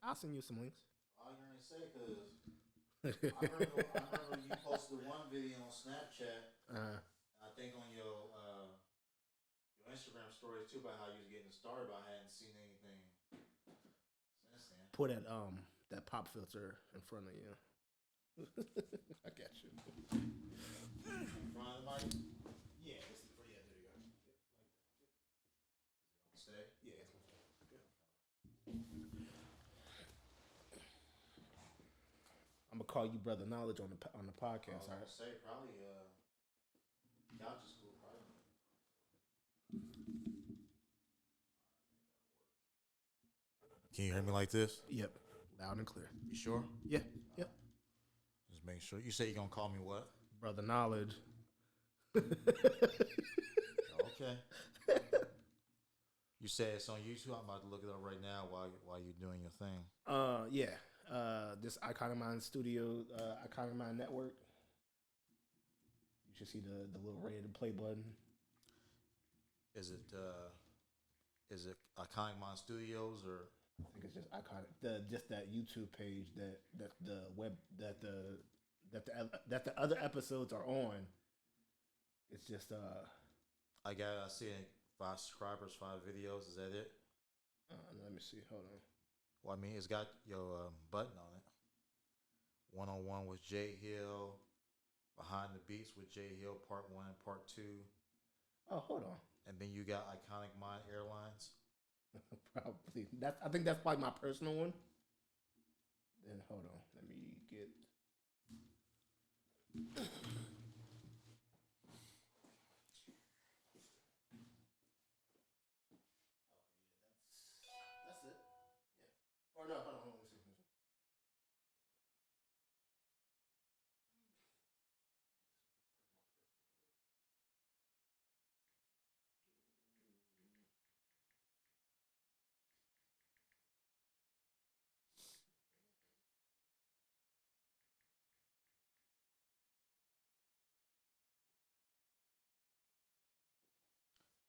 I'll send you some links. All you're gonna say because I remember you posted one video on Snapchat. I think on your Instagram stories too about how you was getting started, but I hadn't seen anything since then. Put that pop filter in front of you. I got you. In front of the mic? Yeah, there you go. Stay? Yeah, it's I'm gonna call you Brother Knowledge on the podcast. I was gonna say probably y'all just cool, probably. Can you hear me like this? Yep, loud and clear. You sure? Yeah, yep. Just make sure. You say you're gonna call me what? Brother Knowledge. Okay. You say it's on YouTube. I'm about to look it up right now while you're doing your thing. Yeah. This Iconic Mind Studio, Iconic Mind Network. You should see the little red play button. Is it Iconic Mind Studios or? I think it's just Iconic. Just that YouTube page that the web that the other episodes are on. It's just I see 5 subscribers, 5 videos. Is that it? Let me see. Hold on. Well, I mean, it's got your button on it. 1-on-1 with Jay Hill. Behind the Beats with Jay Hill, Part 1 and Part 2. Oh, hold on. And then you got Iconic Mind Airlines. Probably. I think that's probably my personal one. Then hold on. Let me get. That's it. Yeah. Or no, hold on. Let me see.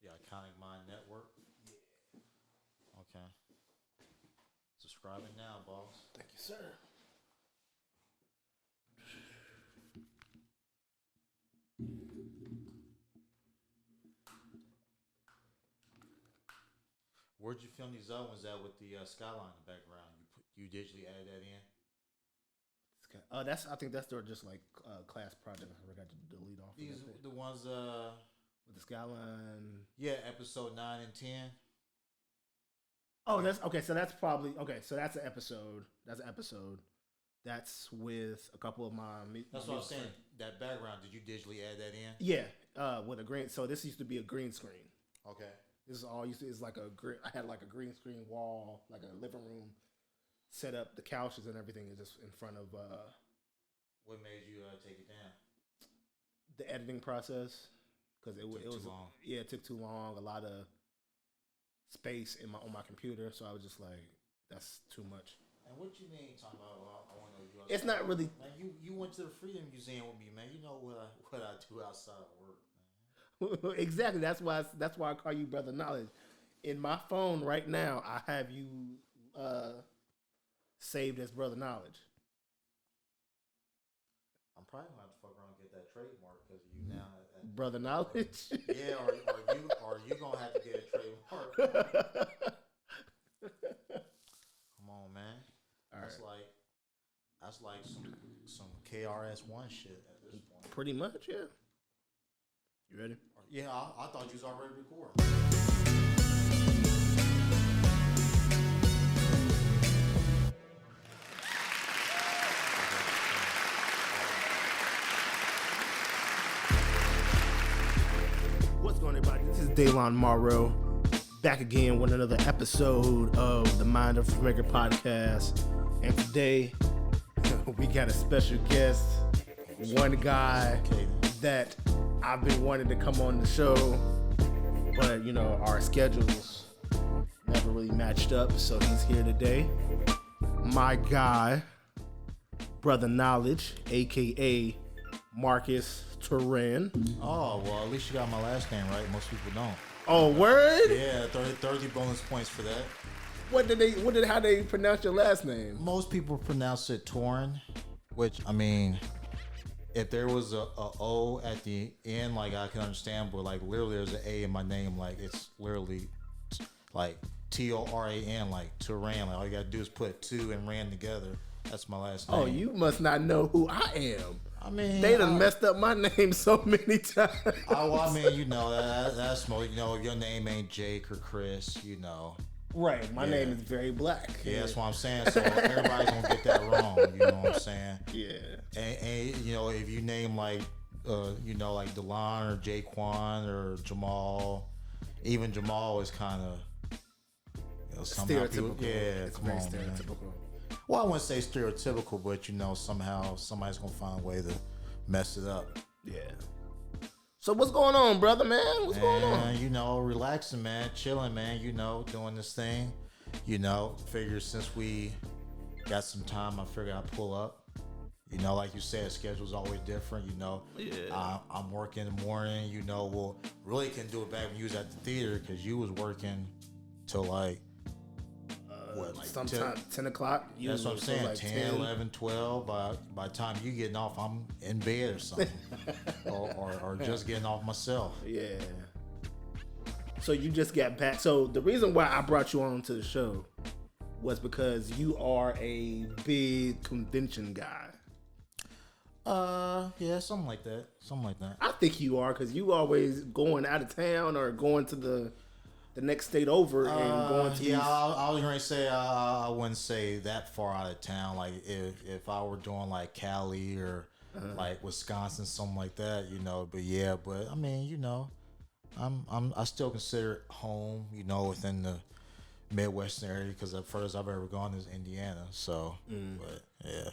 The Iconic Mind Network. Yeah. Okay. Subscribing now, boss. Thank you, sir. Where'd you film these other ones at with the skyline in the background? You digitally added that in? I think that's their just like class project. I forgot to delete off. These the ones with the skyline. Yeah, episode 9 and 10. Oh, that's okay. So that's probably okay. So that's an episode. That's with a couple of my. That's what I was saying. That background. Did you digitally add that in? Yeah, with a green. So this used to be a green screen. Okay. This is all used to. It's like I had like a green screen wall, like a living room, set up. The couches and everything is just in front of. What made you take it down? The editing process, because it was too long. Yeah, it took too long. A lot of space on my computer, so I was just like, that's too much. And what you mean talking about? Well, I want to know you. It's not really. Man, you went to the Freedom Museum with me, man. You know what I do outside of work, man. Exactly. That's why I call you Brother Knowledge. In my phone right now, I have you saved as Brother Knowledge. I'm probably gonna have to fuck around and get that trademark because you now Brother Knowledge. Yeah, or you gonna have to get a trademark. Come on, man. That's like some KRS-One shit at this point. Pretty much, yeah. You ready? Yeah, I thought you was already recording. What's going on, everybody? This is Daylon Morrow, back again with another episode of the Mind of a Filmmaker Podcast. And today, we got a special guest, one guy that I've been wanting to come on the show, but our schedules never really matched up, so he's here today. My guy, Brother Knowledge, aka Marcus Toran. Oh, well, at least you got my last name right. Most people don't. Oh, word? Yeah, 30 bonus points for that. How they pronounce your last name? Most people pronounce it Toran, which, I mean, if there was a O at the end, like, I can understand, but, like, literally there's an A in my name, like, it's literally, like, Toran, like, Toran. Like, all you gotta do is put two and ran together. That's my last name. Oh, you must not know who I am. I mean, they done messed up my name so many times. Oh, I mean, you know, that's more, you know, if your name ain't Jake or Chris, you know. Right, my name is very black. Yeah, that's what I'm saying. So everybody's gonna get that wrong. You know what I'm saying? Yeah. And you know, if you name like, you know, like Delon or Jaquan or Jamal, even Jamal is kind of, you know, somehow stereotypical. People, it's come very on, stereotypical. Man. Well, I wouldn't say stereotypical, but you know, somehow somebody's gonna find a way to mess it up. Yeah. So what's going on, brother, man? What's going on? You know, relaxing, man, chilling, man. You know, doing this thing. You know, figure since we got some time, I figured I'd pull up. You know, like you said, schedule's always different. You know, I'm working in the morning. You know, well, really couldn't do it back when you was at the theater because you was working till like. Like sometime 10 o'clock. That's what I'm saying. Like 10, 11, 12. By the time you getting off, I'm in bed or something. or just getting off myself. Yeah. So you just got back. So the reason why I brought you on to the show was because you are a big convention guy. Yeah, something like that. I think you are because you always going out of town or going to the next state over and going to I was going to say I wouldn't say that far out of town. Like if I were doing like Cali or like Wisconsin, something like that, you know. But yeah, I mean, you know, I still consider it home, you know, within the Midwestern area because the furthest I've ever gone is Indiana. So, but yeah.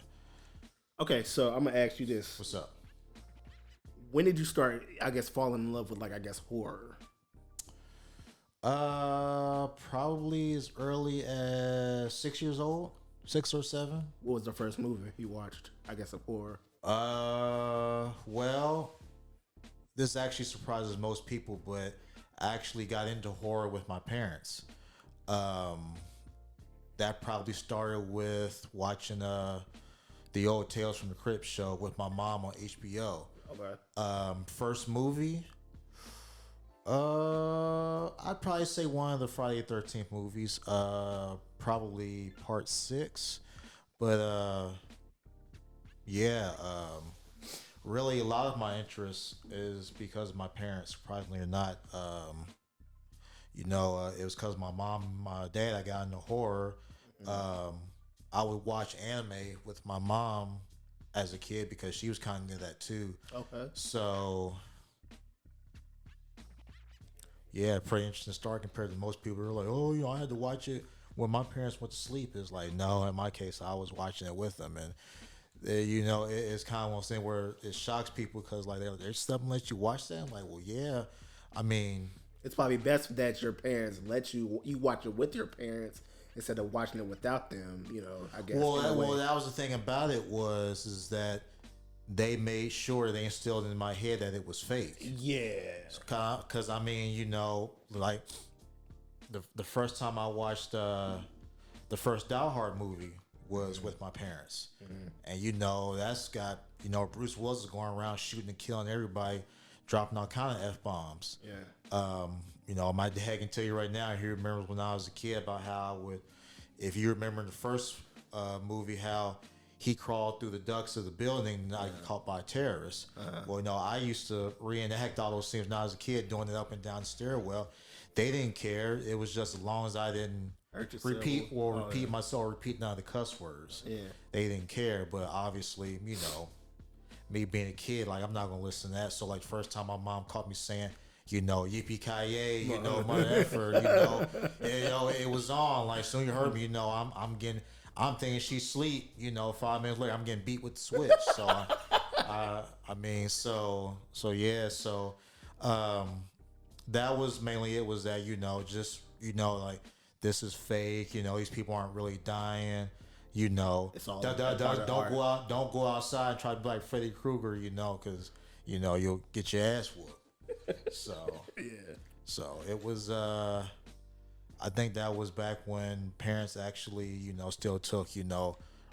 Okay, so I'm gonna ask you this: What's up? When did you start, I guess, falling in love with horror? Probably as early as 6 years old, 6 or 7. What was the first movie you watched, I guess, of horror? Well, this actually surprises most people, but I actually got into horror with my parents. That probably started with watching the old Tales from the Crypt show with my mom on HBO. Okay. First movie. I'd probably say one of the Friday the 13th movies. Probably part 6. But yeah. Really, a lot of my interest is because of my parents. Surprisingly or not, you know, it was because my mom, and my dad. I got into horror. I would watch anime with my mom as a kid because she was kind of into that too. Okay. So. Yeah, pretty interesting start compared to most people who are like, oh, you know, I had to watch it when my parents went to sleep. It's like, no, in my case, I was watching it with them. And, you know, it's kind of one thing where it shocks people because, like, they're stuff and let you watch that. I'm like, well, yeah. I mean. It's probably best that your parents let you watch it with your parents instead of watching it without them, you know, I guess. Well, that was the thing about it is that they made sure they instilled in my head that it was fake. Yeah. Because, I mean, you know, like, the first time I watched the first Die Hard movie was with my parents. Mm-hmm. And, you know, that's got, you know, Bruce Willis is going around shooting and killing everybody, dropping all kind of F-bombs. Yeah. You know, my dad can tell you right now, he remembers when I was a kid about how I would, if you remember in the first movie, how he crawled through the ducts of the building and I got caught by terrorists. Well, you know, I used to reenact all those scenes when I was a kid, doing it up and down the stairwell. They didn't care. It was just as long as I didn't repeat myself, repeat none of the cuss words. Yeah. They didn't care. But obviously, you know, me being a kid, like, I'm not going to listen to that. So, like, first time my mom caught me saying, you know, yippee-ki-yay, you know, mother effer, you know, it was on. Like, soon you heard me, you know, I'm thinking she's asleep, you know, 5 minutes later, I'm getting beat with the switch. So, I mean, so yeah, so, that was mainly it, was that, you know, just, you know, like, this is fake, you know, these people aren't really dying, you know, it's all don't go outside and try to be like Freddy Krueger, you know, because, you know, you'll get your ass whooped. So, yeah. So it was, I think that was back when parents actually, still took,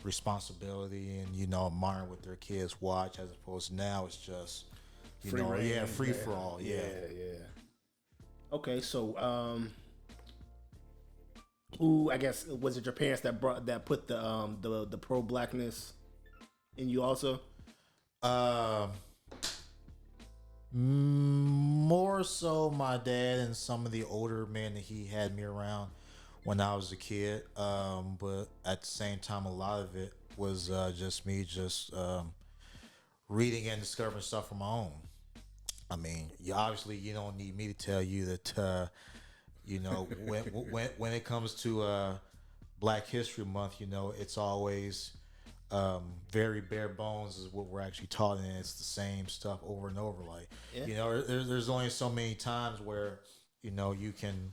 responsibility and, admiring what their kids watch, as opposed to now it's just, Free reign, free for all. Yeah. Okay, so who, I guess, was it your parents that put the pro blackness in you also? More so my dad and some of the older men that he had me around when I was a kid. But at the same time, a lot of it was just me reading and discovering stuff on my own. I mean, you don't need me to tell you that, when it comes to Black History Month, it's always very bare bones is what we're actually taught, and it's the same stuff over and over. Like, there's only so many times where, you can,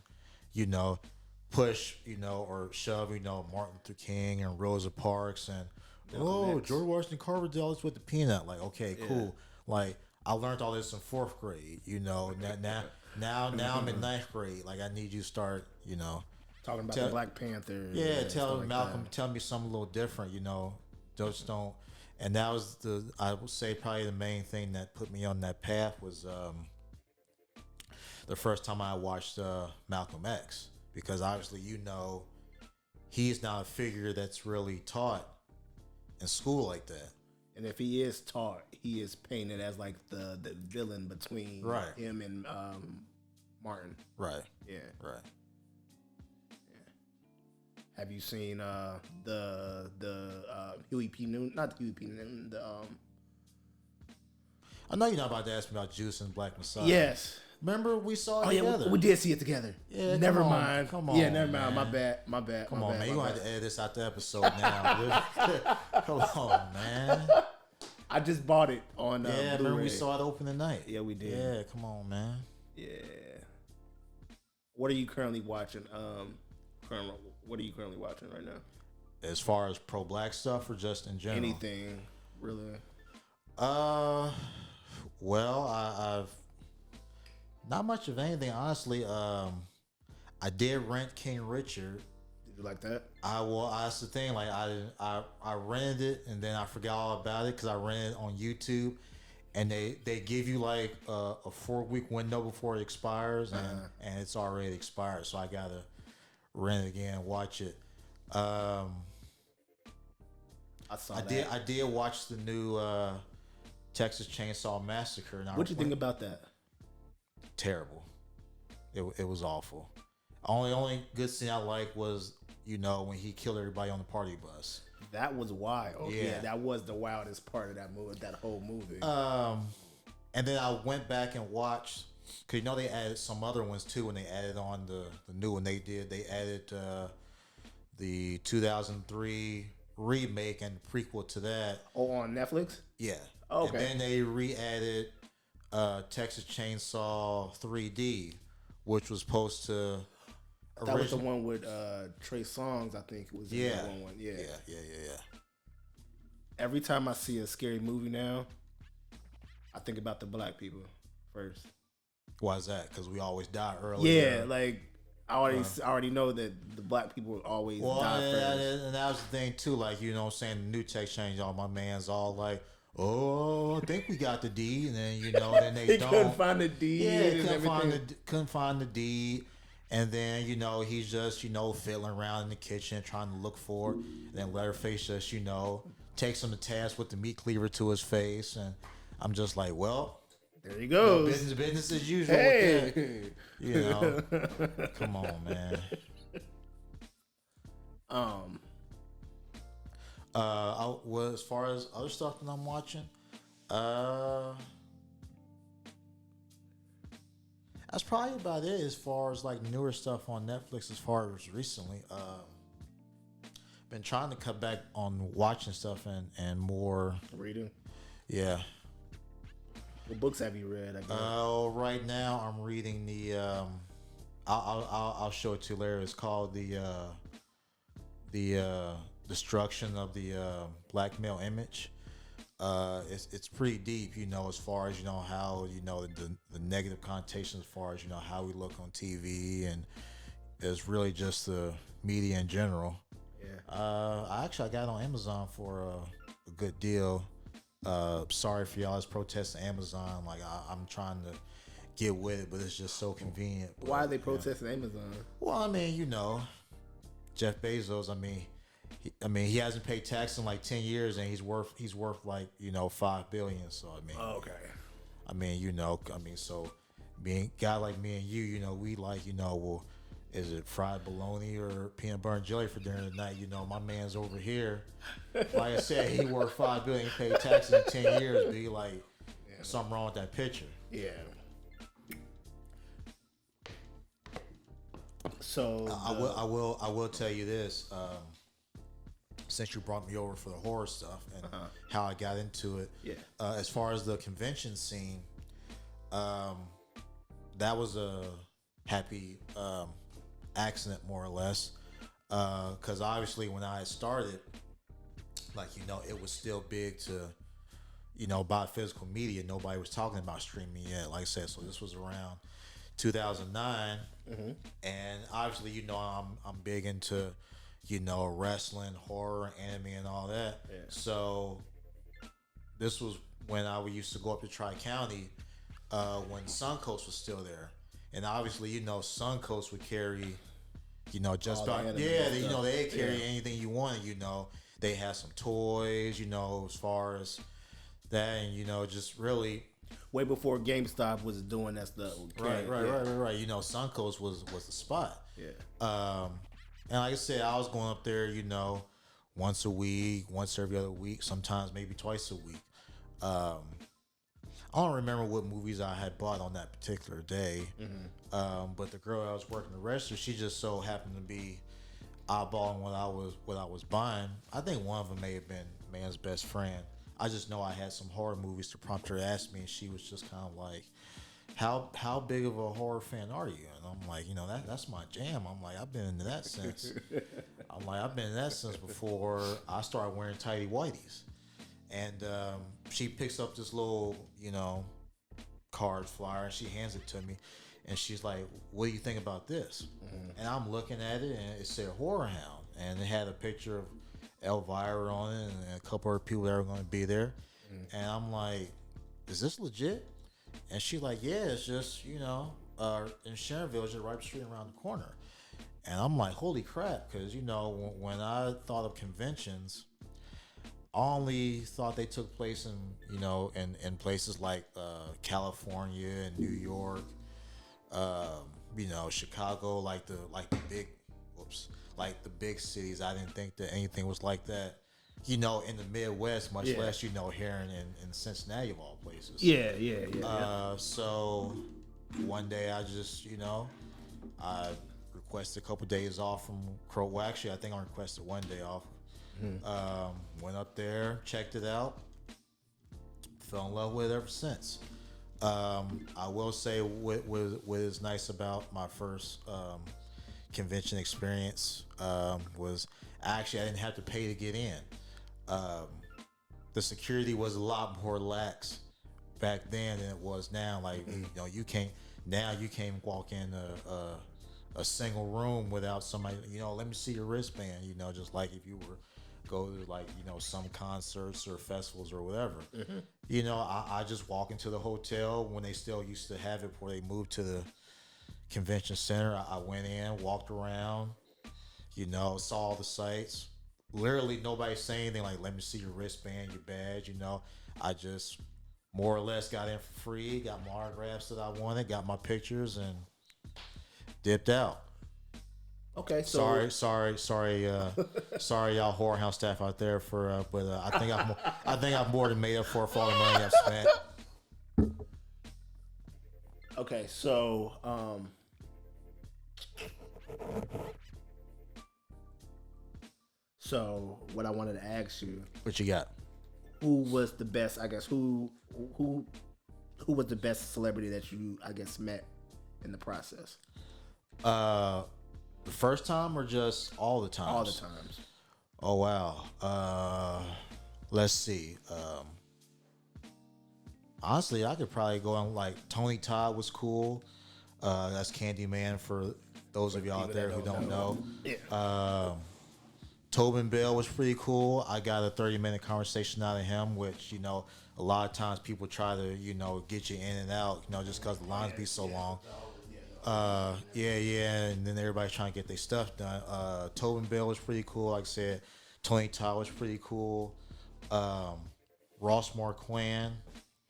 push, or shove, Martin Luther King and Rosa Parks and, George Washington Carver did all this with the peanut. Like, okay, cool. Like, I learned all this in 4th grade, now I'm in 9th grade. Like, I need you to start, Talking about the Black Panther. Tell Malcolm, tell me something a little different, Just don't. And that was I would say probably the main thing that put me on that path was the first time I watched Malcolm X, because obviously, he's not a figure that's really taught in school like that. And if he is taught, he is painted as like the villain between him and Martin. Right. Yeah. Right. Have you seen the Huey P. Newton? Not the Huey P. Newton. I know you're not about to ask me about Juice and Black Messiah. Yes. Remember we saw it together. We did see it together. Yeah. Never mind. Come on. Yeah, never mind. My bad. Come on, man. You gonna have to edit this out the episode now. Come on, man. I just bought it on. Blu-ray. Remember we saw it opening night. Yeah, we did. Yeah, come on, man. Yeah. What are you currently watching? What are you currently watching right now? As far as pro-black stuff, or just in general? Anything, really. Well, I've not much of anything, honestly. I did rent King Richard. Did you like that? That's the thing. Like, I rented it and then I forgot all about it because I rented it on YouTube, and they give you like a 4-week window before it expires, and it's already expired, so I gotta rent it again and watch it. I did watch the new Texas Chainsaw Massacre. What'd you think about that? Terrible. It was awful. Only good scene I liked was, when he killed everybody on the party bus. That was wild. Yeah, that was the wildest part of that movie, that whole movie. And then I went back and watched, because they added some other ones too when they added on the new one. They added the 2003 remake and prequel to that. Oh, on Netflix? Yeah. Oh, okay. And then they re-added Texas Chainsaw 3D, which was supposed to... That was the one with Trey Songz, I think it was. Yeah. One. Yeah. Every time I see a scary movie now, I think about the black people first. Why is that? Because we always die early. Yeah, like I already know that the black people always die first. And that was the thing too. Like, I'm saying, the new text change. All my man's all like, "Oh, I think we got the D," and then then they don't. Couldn't find the D. Yeah, couldn't find the D. And then, he's just, fiddling around in the kitchen trying to look for it. And then Leatherface just, takes him to task with the meat cleaver to his face. And I'm just like, well, there he goes. Business as usual. Hey. With that. Come on, man. As far as other stuff that I'm watching, that's probably about it as far as like newer stuff on Netflix. As far as recently, been trying to cut back on watching stuff and more reading. Yeah. What books have you read? I guess. Right now I'm reading the. I'll show it to you later. It's called the Destruction of the Black Male Image. It's pretty deep, as far as how the negative connotations, as far as how we look on TV, and is really just the media in general. Yeah. I got it on Amazon for a good deal. Sorry for y'all that's protesting Amazon. Like I'm trying to get with it, but it's just so convenient. But, Why are they protesting Amazon? Well, I mean, Jeff Bezos. He hasn't paid tax in like 10 years, and he's worth like $5 billion. So so being guy like me and you, we like well, is it fried bologna or peanut butter and jelly for dinner tonight? My man's over here. Like I said, he worth $5 billion, he paid taxes in 10 years. Be like, something wrong with that picture. Yeah. So I will tell you this. Since you brought me over for the horror stuff and how I got into it. Yeah. As far as the convention scene, that was a happy accident, more or less, because obviously when I had started, it was still big to buy physical media. Nobody was talking about streaming yet, like I said. So this was around 2009, and obviously I'm big into wrestling, horror, anime, and all that. Yeah. So this was when I used to go up to Tri-County when Suncoast was still there. And obviously, Suncoast would carry, just all about, they carry anything you wanted, They had some toys, as far as that, and, just really. Way before GameStop was doing that stuff. Right. Suncoast was the spot. Yeah. And like I said, I was going up there, once a week, once every other week, sometimes maybe twice a week. I don't remember what movies I had bought on that particular day, but the girl I was working the register, she just so happened to be eyeballing what I was buying. I think one of them may have been Man's Best Friend. I just know I had some horror movies to prompt her to ask me, and she was just kind of like, how big of a horror fan are you? And I'm like, that's my jam. I'm like, I've been into that since. Before I started wearing tighty whities. And she picks up this little, card flyer, and she hands it to me, and she's like, "What do you think about this?" And I'm looking at it, and it said Horror Hound, and it had a picture of Elvira on it, and a couple of people that were going to be there. And I'm like, "Is this legit?" And she's like, "Yeah, it's just in Sharonville, just right up the street around the corner." And I'm like, "Holy crap!" Because when I thought of conventions, I only thought they took place in places like California and New York, Chicago, like the big cities. I didn't think that anything was like that, in the Midwest, much less here in Cincinnati of all places. Yeah. So one day I just I requested a couple days off from Crow. Well, actually, I think I requested one day off. Went up there, checked it out, fell in love with it ever since. I will say what is nice about my first convention experience was I didn't have to pay to get in. The security was a lot more lax back then than it was now. Like you can't walk in a single room without somebody. Let me see your wristband. Just like if you were go to some concerts or festivals or whatever. I just walk into the hotel when they still used to have it before they moved to the convention center. I went in, walked around, saw all the sights. Literally nobody saying anything like, "Let me see your wristband, your badge." I just more or less got in for free, got my autographs that I wanted, got my pictures, and dipped out. Okay, so sorry, y'all Horror House staff out there but I think I've more than made up for all the money I've spent. Okay, so what I wanted to ask you, what you got? Who was the best? I guess who was the best celebrity that you met in the process? The first time or just all the times? All the times. Oh wow. Let's see. Honestly, I could probably go on like Tony Todd was cool. That's Candyman for those of y'all out there who don't know. Yeah. Tobin Bell was pretty cool. I got a 30-minute conversation out of him, which, a lot of times people try to, get you in and out, just because the lines be so long. And then everybody's trying to get their stuff done. Tobin Bell was pretty cool. Like I said, Tony Todd was pretty cool. Ross Marquand,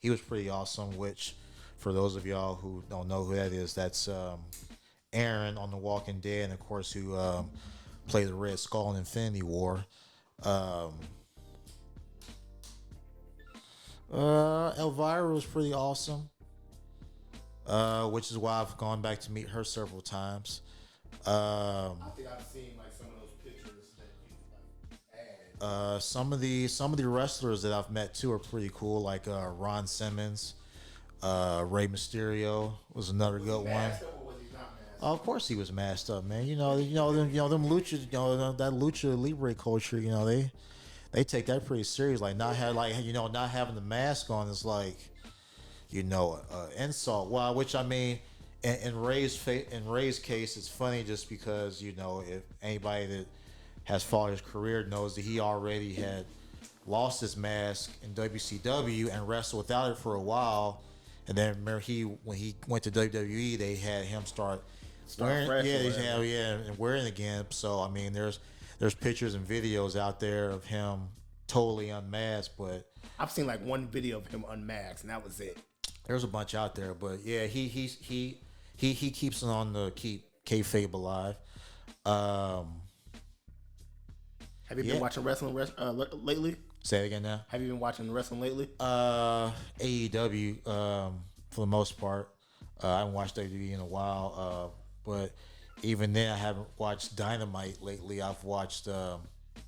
he was pretty awesome, which, for those of y'all who don't know who that is, that's Aaron on The Walking Dead, and of course who played the Red Skull in Infinity War. Elvira was pretty awesome, which is why I've gone back to meet her several times. I think I've seen like some of those pictures that you added. Some of the wrestlers that I've met too are pretty cool, like Ron Simmons, Rey Mysterio was another good one. Of course he was masked up, man. Them lucha, that lucha libre culture, they take that pretty serious. Like not having the mask on is like, insult. Well, which I mean, in Ray's case, it's funny just because if anybody that has followed his career knows that he already had lost his mask in WCW and wrestled without it for a while, and then remember when he went to WWE, they had him start wearing, and wearing it again. So I mean, there's pictures and videos out there of him totally unmasked, but I've seen like one video of him unmasked, and that was it. There's a bunch out there, but yeah, he keeps it on the keep kayfabe alive. Have you been watching wrestling lately? Say it again now. Have you been watching wrestling lately? AEW for the most part. I haven't watched WWE in a while, but even then, I haven't watched Dynamite lately. I've watched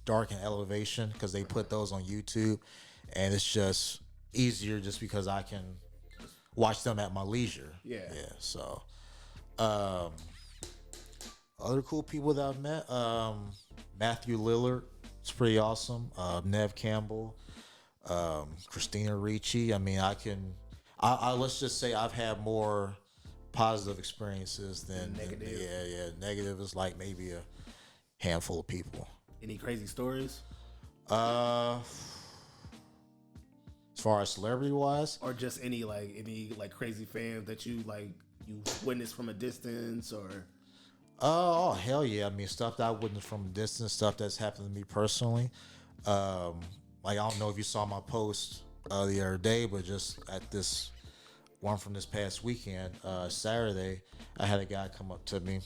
Dark and Elevation because they put those on YouTube, and it's just easier just because I can watch them at my leisure. Yeah. So, other cool people that I've met, Matthew Lillard, it's pretty awesome. Nev Campbell, Christina Ricci. I mean, I let's just say I've had more positive experiences than negative. Negative is like maybe a handful of people. Any crazy stories? As far as celebrity wise, or just any crazy fans that you witnessed from a distance, or oh hell yeah! I mean, stuff that I witnessed from a distance, stuff that's happened to me personally. Like I don't know if you saw my post the other day, but just at this one from this past weekend, Saturday, I had a guy come up to me.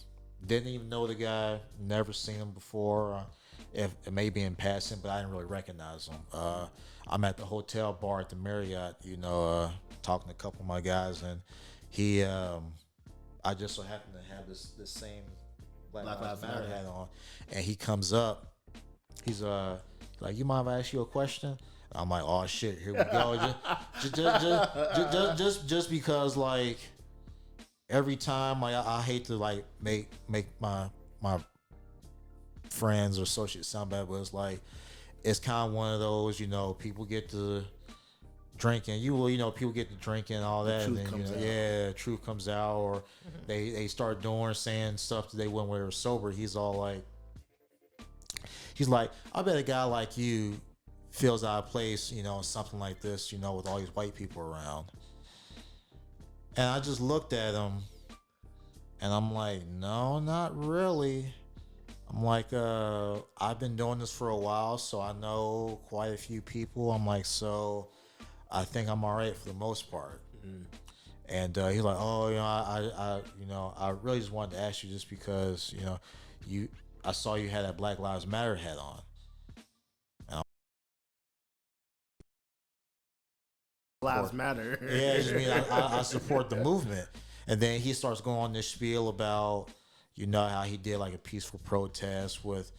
Didn't even know the guy, never seen him before. If it may be in passing, but I didn't really recognize him. I'm at the hotel bar at the Marriott, talking to a couple of my guys, and he, I just so happened to have this same Black Lives Matter hat on, and he comes up, he's like, "You mind if I ask you a question?" I'm like, "Oh shit, here we go." just because like every time I hate to like make my friends or associates sound bad, but it's kind of one of those, people get to drinking, people get to drinking and all that, and then truth comes out, or they start saying stuff that they wouldn't when they were sober. He's like, I bet a guy like you feels out of place, something like this, with all these white people around. And I just looked at him and I'm like, no, not really. I'm like, I've been doing this for a while, so I know quite a few people. I'm like, so I think I'm all right for the most part. Mm-hmm. And he's like, oh, I really just wanted to ask you just because, I saw you had that Black Lives Matter hat on. Lives Matter. Yeah, I mean, I support the movement. And then he starts going on this spiel about, how he did like a peaceful protest with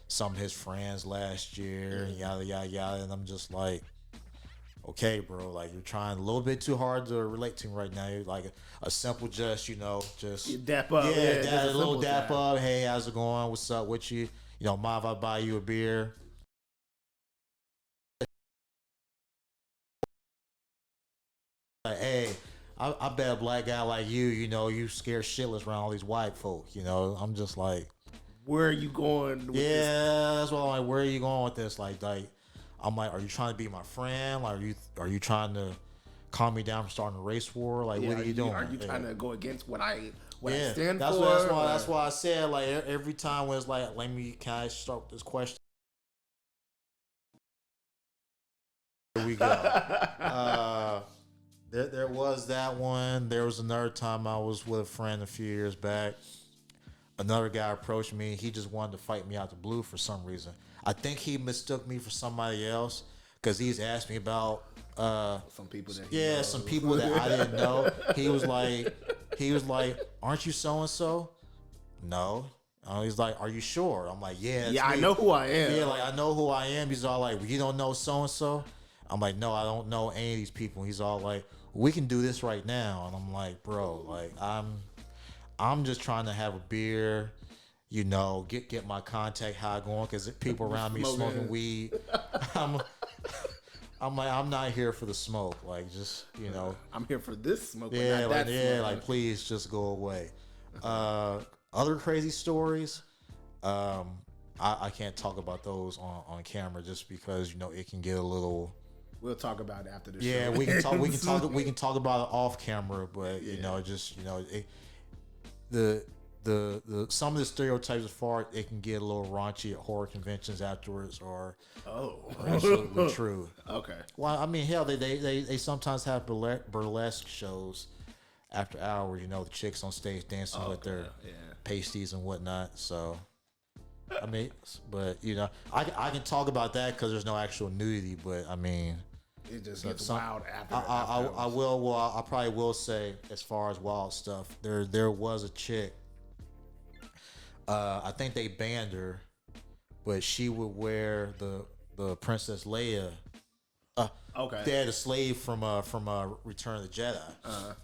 some of his friends last year, and yada, yada, yada. And I'm just like, okay, bro, like you're trying a little bit too hard to relate to him right now. You're like a simple just, just dap up. Yeah, a little dap up. Hey, how's it going? What's up with you? Mind if I buy you a beer? Like, hey, I bet a black guy like you scared shitless around all these white folk. I'm just like, where are you going with this? That's what I'm like. Where are you going with this? Like, I'm like, are you trying to be my friend? Like, are you trying to calm me down from starting a race war? Like, what are you doing? Are you trying to go against what I stand for? That's why I said, like, every time when it's like, can I start with this question? Here we go. There was that one. There was another time I was with a friend a few years back. Another guy approached me. He just wanted to fight me out the blue for some reason. I think he mistook me for somebody else because he's asked me about some people that some people that I didn't know. He was like, aren't you so and so? No. He's like, are you sure? I'm like, yeah. I know who I am. Yeah, like I know who I am. He's all like, you don't know so and so? I'm like, no, I don't know any of these people. He's all like, we can do this right now. And I'm like, bro, like I'm just trying to have a beer, get my contact high going because people around me smoking weed. I'm like, I'm not here for the smoke. Like, just, I'm here for this smoke. Yeah, like please just go away. Other crazy stories, I can't talk about those on camera just because, it can get a little. We'll talk about it after the show. Yeah, we can talk. We can talk about it off camera, but the some of the stereotypes as far it can get a little raunchy at horror conventions afterwards, or absolutely true. Okay. Well, I mean, hell, they sometimes have burlesque shows after hours. The chicks on stage dancing with their pasties and whatnot. So. I mean, but I can talk about that because there's no actual nudity. But I mean, it just gets wild after. I will. Well, I probably will say as far as wild stuff. There was a chick. I think they banned her, but she would wear the Princess Leia. Okay. They had a slave from Return of the Jedi.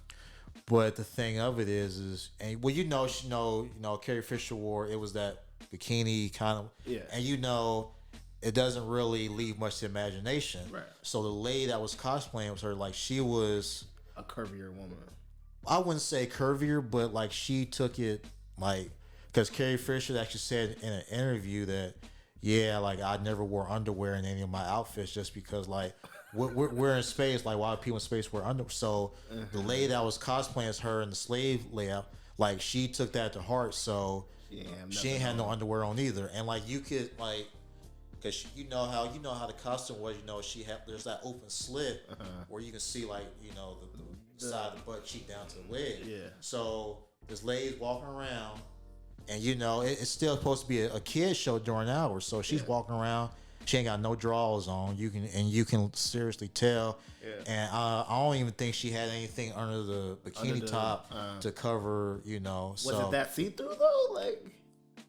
But the thing of it is, and well, Carrie Fisher wore it was that bikini kind of, and it doesn't really leave much to imagination. Right. So the lady that was cosplaying was her, like she was a curvier woman. I wouldn't say curvier, but like she took it like because Carrie Fisher actually said in an interview that like I never wore underwear in any of my outfits just because like we're in space, like why do people in space wear underwear? So the lady that was cosplaying as her in the slave layout, like she took that to heart. So. She ain't had no underwear on either, and like you could like, cause you know how the costume was. There's that open slit where you can see like the side of the butt cheek down to the leg. Yeah. So this lady's walking around, and it's still supposed to be a kid show during hours. So she's walking around. She ain't got no drawers on. You can seriously tell. Yeah. And I don't even think she had anything under the bikini top to cover. Was it that see through though? Like,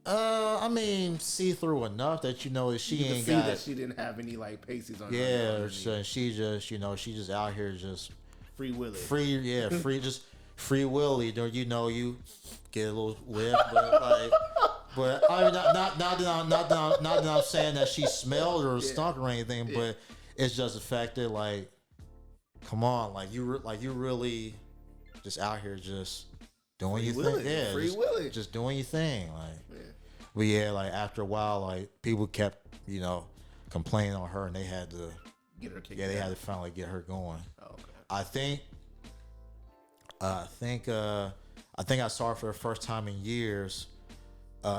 I mean, see through enough that that she you ain't see got. That she didn't have any like pasties on. Yeah, so she just she's just out here just free willy. Free willy. You get a little lip, but like. But I mean, not that I'm saying that she smelled or stunk or anything, but it's just the fact that like, come on, like you really just out here just doing your thing, just doing your thing, like. But like after a while, like people kept complaining on her, and they had to get her kicked. Yeah, they had to finally get her going. Oh, okay. I think I saw her for the first time in years.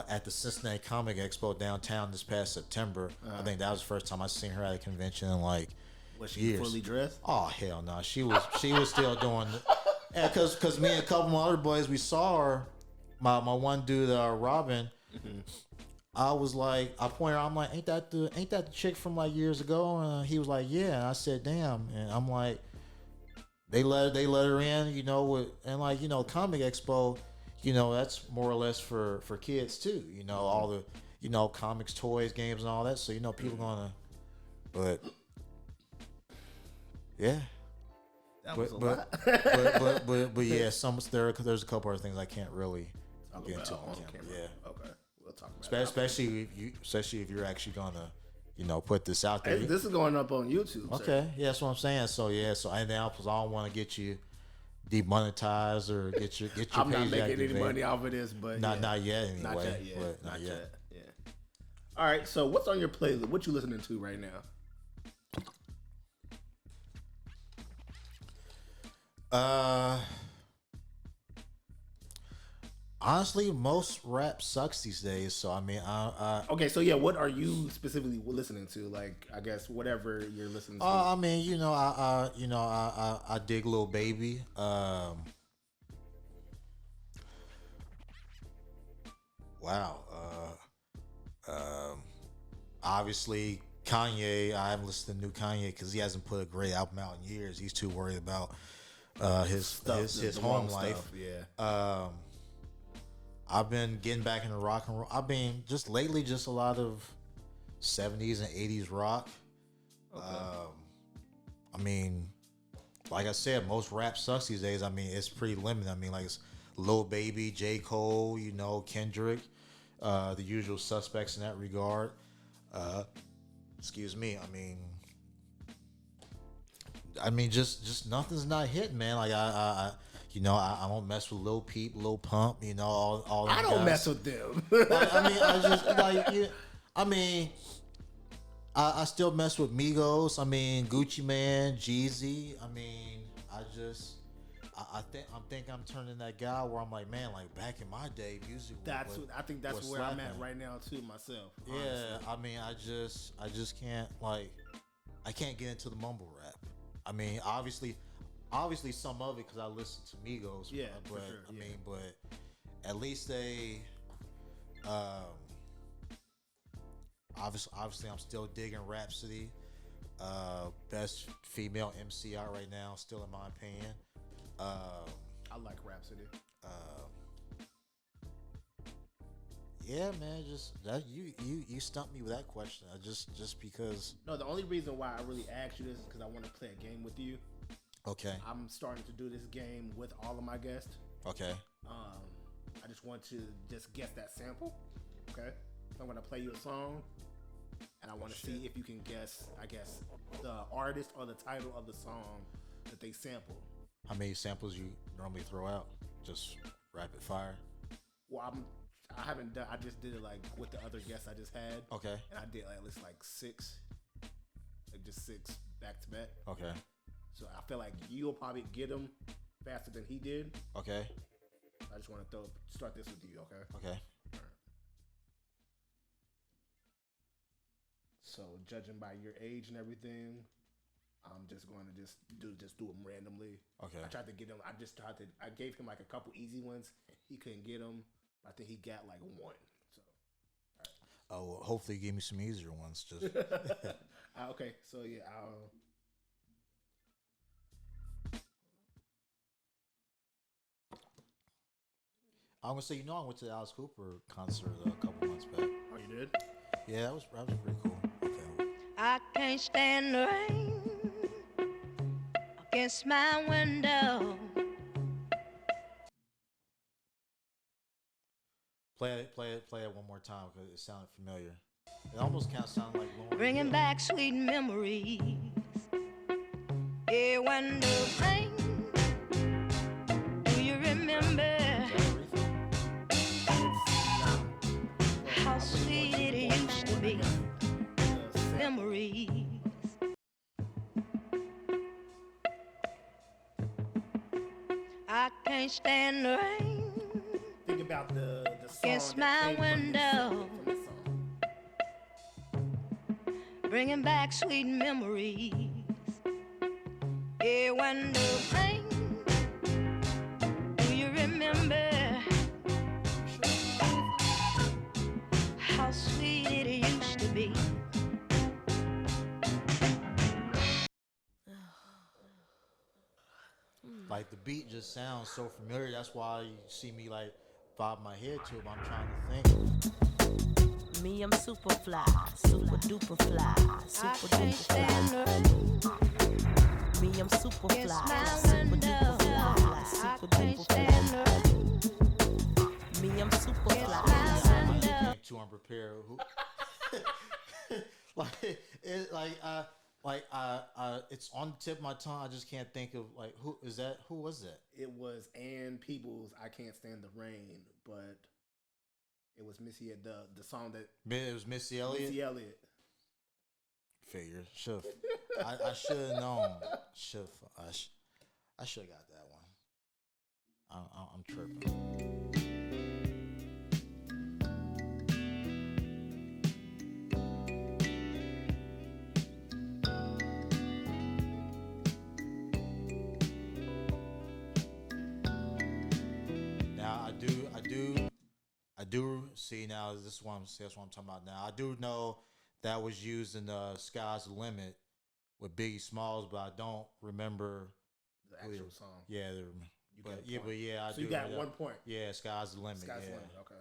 At the Cincinnati Comic Expo downtown this past September. I think that was the first time I seen her at a convention in like was she years. Fully dressed? Oh hell no, she was still doing. And because me and a couple of my other boys, we saw her. My one dude, Robin. Mm-hmm. I was like, I pointed out, I'm like, ain't that the chick from like years ago? And he was like, yeah. And I said, damn. And I'm like, they let her in, and like Comic Expo. That's more or less for kids too. All the, comics, toys, games, and all that. So people gonna, but yeah. That was a lot. but yeah, there's a couple of things I can't really get into on camera. Yeah. Okay. We'll talk about it. Especially if you're actually gonna, put this out there. Hey, this is going up on YouTube. Okay. Yeah, that's what I'm saying. So and then I don't want to get you demonetize or get your page I'm not making activated. any money off of this, but not yet anyway. Not yet, yeah. But Not yet. Yeah. All right. So what's on your playlist? What you listening to right now? Honestly, most rap sucks these days. So I mean, Okay, so yeah, what are you specifically listening to? Like, I guess whatever you're listening to. I mean, I dig Lil Baby. Wow. Obviously Kanye. I haven't listened to new Kanye because he hasn't put a great album out in years. He's too worried about his home life. Stuff, yeah. I've been getting back into rock and roll. I mean, just lately, just a lot of 70s and 80s rock. Okay. I mean, like I said, most rap sucks these days. I mean, it's pretty limited. I mean, like it's Lil Baby, J. Cole, Kendrick, the usual suspects in that regard. Excuse me. I mean, just nothing's not hitting, man. Like I don't mess with Lil Peep, Lil Pump, all I don't guys. mess with them. I still mess with Migos. I mean, Gucci Man, Jeezy. I mean, I think I'm turning that guy where I'm like, man, like back in my day, music. I think that's where I'm at right now too, myself. Honestly. Yeah, I mean, I just can't I can't get into the mumble rap. I mean, obviously some of it because I listen to Migos. Yeah, but for sure, I mean, but at least they, obviously I'm still digging Rhapsody. Best female MC out right now, still in my opinion. I like Rhapsody. Yeah, man, just that you stumped me with that question. I just because. No, the only reason why I really asked you this is because I want to play a game with you. Okay. I'm starting to do this game with all of my guests. Okay. I just want to just guess that sample. Okay. So I'm gonna play you a song, and I want to see if you can guess. I guess the artist or the title of the song that they sampled. How many samples you normally throw out? Just rapid fire. Well, I haven't done. I just did it like with the other guests I just had. Okay. And I did at least like six, just six back to back. Okay. So I feel like you'll probably get them faster than he did. Okay. I just want to start this with you. Okay. Okay. All right. So judging by your age and everything, I'm just going to just do them randomly. Okay. I tried to get him. I gave him like a couple easy ones. He couldn't get them. I think he got like one. So. All right. Oh, well, hopefully, give me some easier ones. Just. Okay. So yeah, I'm gonna say, I went to the Alice Cooper concert a couple months back. Oh, you did? Yeah, that was pretty cool. Okay. I can't stand the rain against my window. Play it one more time because it sounded familiar. It almost kind of sounded like Lauren Bringing Hill. back sweet memories. Yeah, when the rain. Do you remember how sweet it used to be? Memories. I can't stand the rain. Think about the song Against that my came window. from this song. Bringing back sweet memories. Yeah, when the rain. Do you remember how sweet it used to be? Like the beat just sounds so familiar. That's why you see me like bob my head to it. But I'm trying to think. Me, I'm super fly, super duper fly, super duper fly. Me, I'm super fly, super duper fly, super duper fly. Me, I'm super fly. I came too unprepared. Like it's on the tip of my tongue. I just can't think of like who is that? Who was that? It was Ann Peebles. I Can't Stand the Rain, but it was Missy at the song that It was Missy Elliott. Missy Elliott. Figure. I should have known. I should have got that one. I'm tripping. Now I do see now. That's what I'm talking about now. I do know that was used in "Sky's the Limit" with Biggie Smalls, but I don't remember The actual song. Yeah, but yeah, I so do. you got remember 1 that. point. Yeah, "Sky's the Limit." Sky's yeah. the Limit. Okay.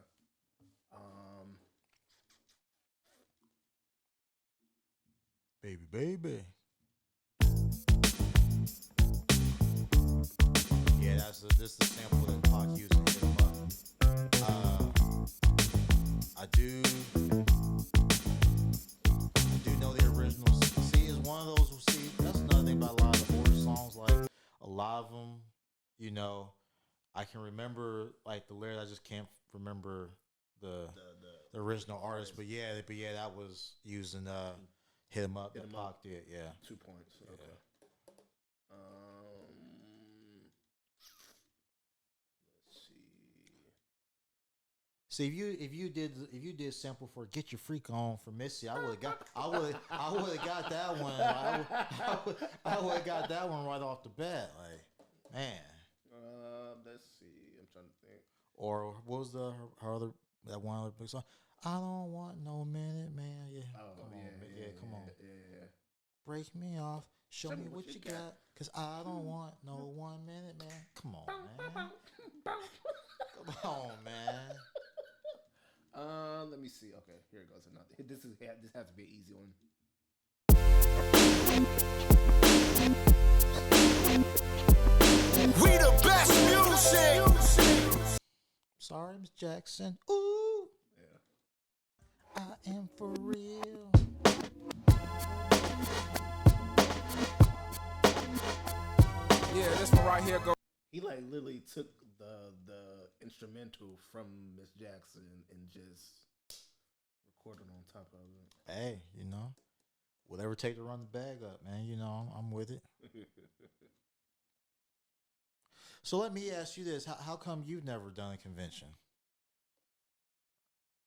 Baby. Yeah, this is the sample that Pac used in hip hop. I do know the original. See, it's one of those. See, that's another thing about a lot of the older songs. Like a lot of them, you know, I can remember like the lyrics. I just can't remember the original artist. But yeah, that was using "Hit 'Em Up." That Pac did. Yeah, 2 points. Okay. Yeah. Let's see. See, if you did sample for "Get Your Freak On" for Missy, I would have got that one. I would have got that one right off the bat. Like, man. Let's see. I'm trying to think. Or what was her other that one other big song? I don't want no minute, man. Yeah. Oh, Come on. Yeah. Break me off. Show me what you got. Cause I don't want no 1 minute, man. Come on, man. Come on, man. Let me see. Okay, here it goes. Another. This has to be an easy one. We the best music. Sorry, Miss Jackson. Ooh. Yeah. I am for real. Yeah, this one right here go. He like literally took the instrumental from Miss Jackson and just recorded on top of it. Hey, you know, whatever it take to run the bag up, man. You know, I'm with it. So let me ask you this: how come you've never done a convention?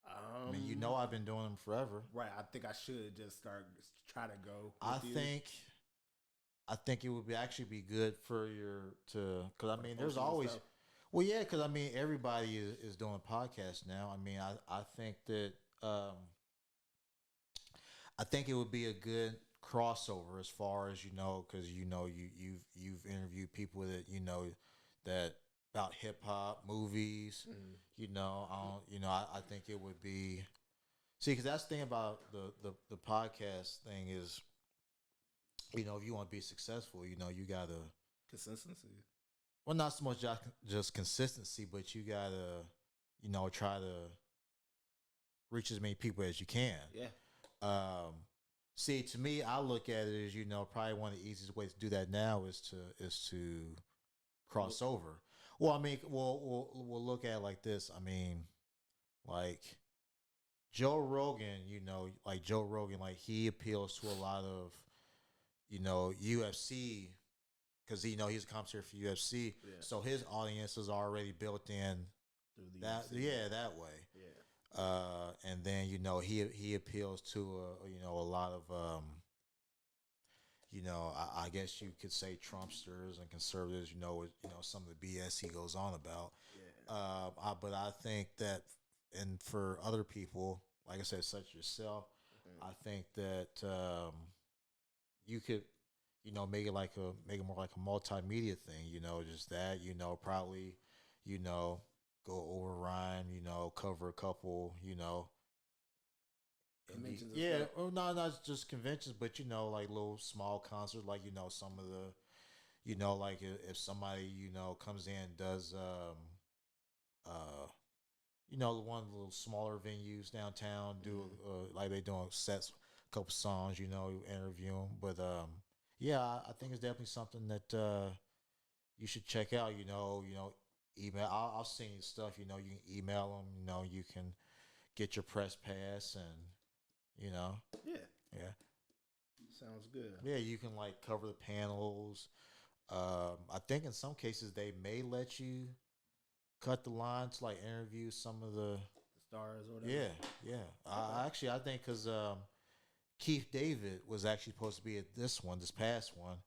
I mean, you know, I've been doing them forever. Right. I think I should just try to go. I think it would be good for because I mean, there's posting and always, stuff. well, yeah, because I mean, everybody is doing a podcast now. I mean, I think that I think it would be a good crossover as far as because you've interviewed people that that about hip hop movies. I think it would be because that's the thing about the podcast thing is if you want to be successful, you gotta Consistency. well, not so much just consistency, but you gotta try to reach as many people as you can. Yeah. See, to me, I look at it as probably one of the easiest ways to do that now is to cross over. Well, I mean, we'll look at it like this. I mean, like Joe Rogan, like he appeals to a lot of UFC because he's a commentator for UFC, so his audience is already built in that that way. Yeah. And then he appeals to a lot of I guess you could say Trumpsters and conservatives. Some of the BS he goes on about. Yeah. But I think that, and for other people, like I said, such as yourself, I think that you could make it more like a multimedia thing. Just that probably go over rhyme, cover a couple, Conventions. yeah, or not just conventions, but like little small concerts, like some of the, like if somebody comes in and does one of the little smaller venues downtown do like they doing sets couple songs, interview him. But yeah, I think it's definitely something that you should check out. Email. I'll send you stuff. You can email them. You can get your press pass, and yeah. Sounds good. Yeah, you can like cover the panels. I think in some cases they may let you cut the line to like interview some of the stars or whatever. Yeah. I think because Keith David was actually supposed to be at this past one,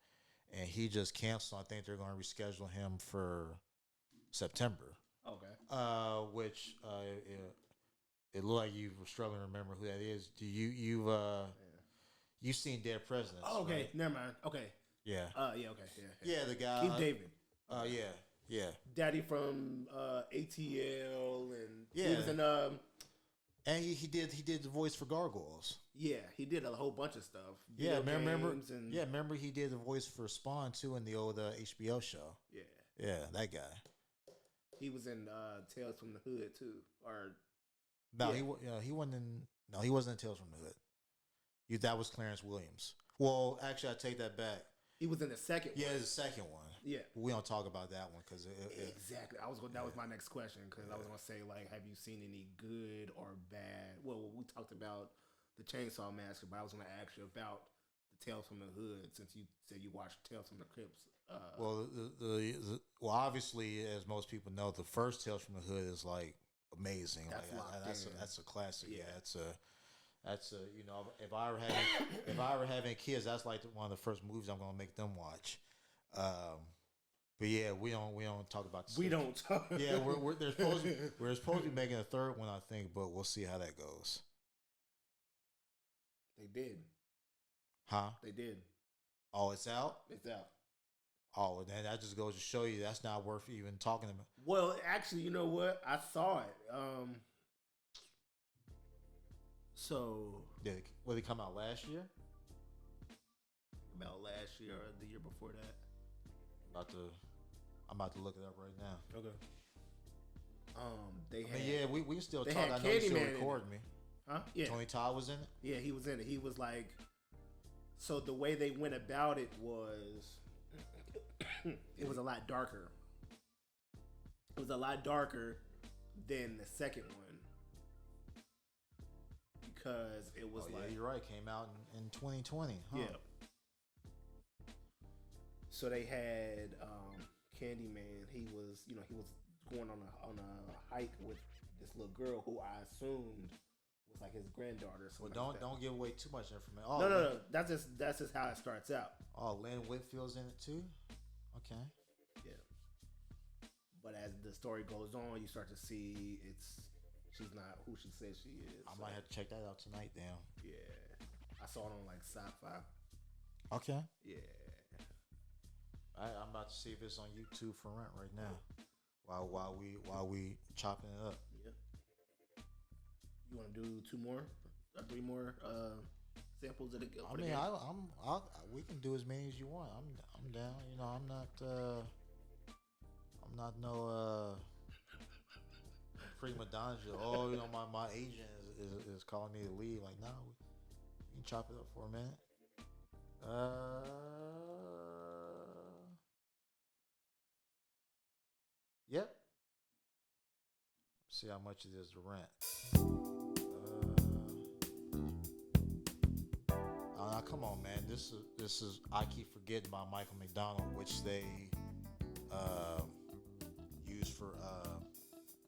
and he just canceled. I think they're going to reschedule him for September. Okay. Which it looked like you were struggling to remember who that is. Do you've seen Dead Presidents? Oh, okay, right? Never mind. Okay. Yeah. Yeah. Okay. Yeah. Yeah, the guy. Keith David. Yeah. Daddy from ATL, and Yeah. he was in And he did the voice for Gargoyles. Yeah, he did a whole bunch of stuff. Yeah, remember And he did the voice for Spawn too in the old HBO show. Yeah, that guy. He was in Tales from the Hood too. Or no, he wasn't in. No, he wasn't in Tales from the Hood. That was Clarence Williams. Well, actually, I take that back. He was in the second one. Yeah, the second one. Yeah. We don't talk about that one because exactly. That was my next question, because I was gonna say, like, have you seen any good or bad? Well, we talked about the Chainsaw Massacre, but I was gonna ask you about the Tales from the Hood, since you said you watched Tales from the Crypts. Well, obviously, as most people know, the first Tales from the Hood is like amazing. That's a classic. Yeah, that's a if I ever having kids, that's like one of the first movies I'm gonna make them watch. But yeah, we don't talk about the we don't talk. Yeah, we're supposed to be making a third one, I think, but we'll see how that goes. They did. Huh? They did. Oh, it's out? It's out. Oh, then that just goes to show you that's not worth even talking about. Well, actually, you know what? I saw it. So Did it come out last year? About last year or the year before that. I'm about to look it up right now. Okay. We can still they talk. had I know you still Candyman recording me. Huh? Yeah. Tony Todd was in it? Yeah, he was in it. He was like, so the way they went about it was, it was a lot darker. It was a lot darker than the second one, because it was yeah, you're right. Came out in 2020. Huh? Yeah. So they had Candyman. He was going on a hike with this little girl who I assumed was like his granddaughter. Well, don't give away too much information. Oh, no. That's just how it starts out. Oh, Lynn Whitfield's in it too. Okay. Yeah. But as the story goes on, you start to see she's not who she says she is. I might have to check that out tonight. Damn. Yeah. I saw it on like Sci-Fi. Okay. Yeah. I'm about to see if it's on YouTube for rent right now. While we chopping it up. Yep. You want to do 2 more or 3 more samples of the? I mean, we can do as many as you want. I'm down. I'm not no prima donna. Oh, my agent is calling me to leave. Like, no, we can chop it up for a minute. Yep. See how much it is to rent. Come on, man. This is I keep forgetting about Michael McDonald, which they use for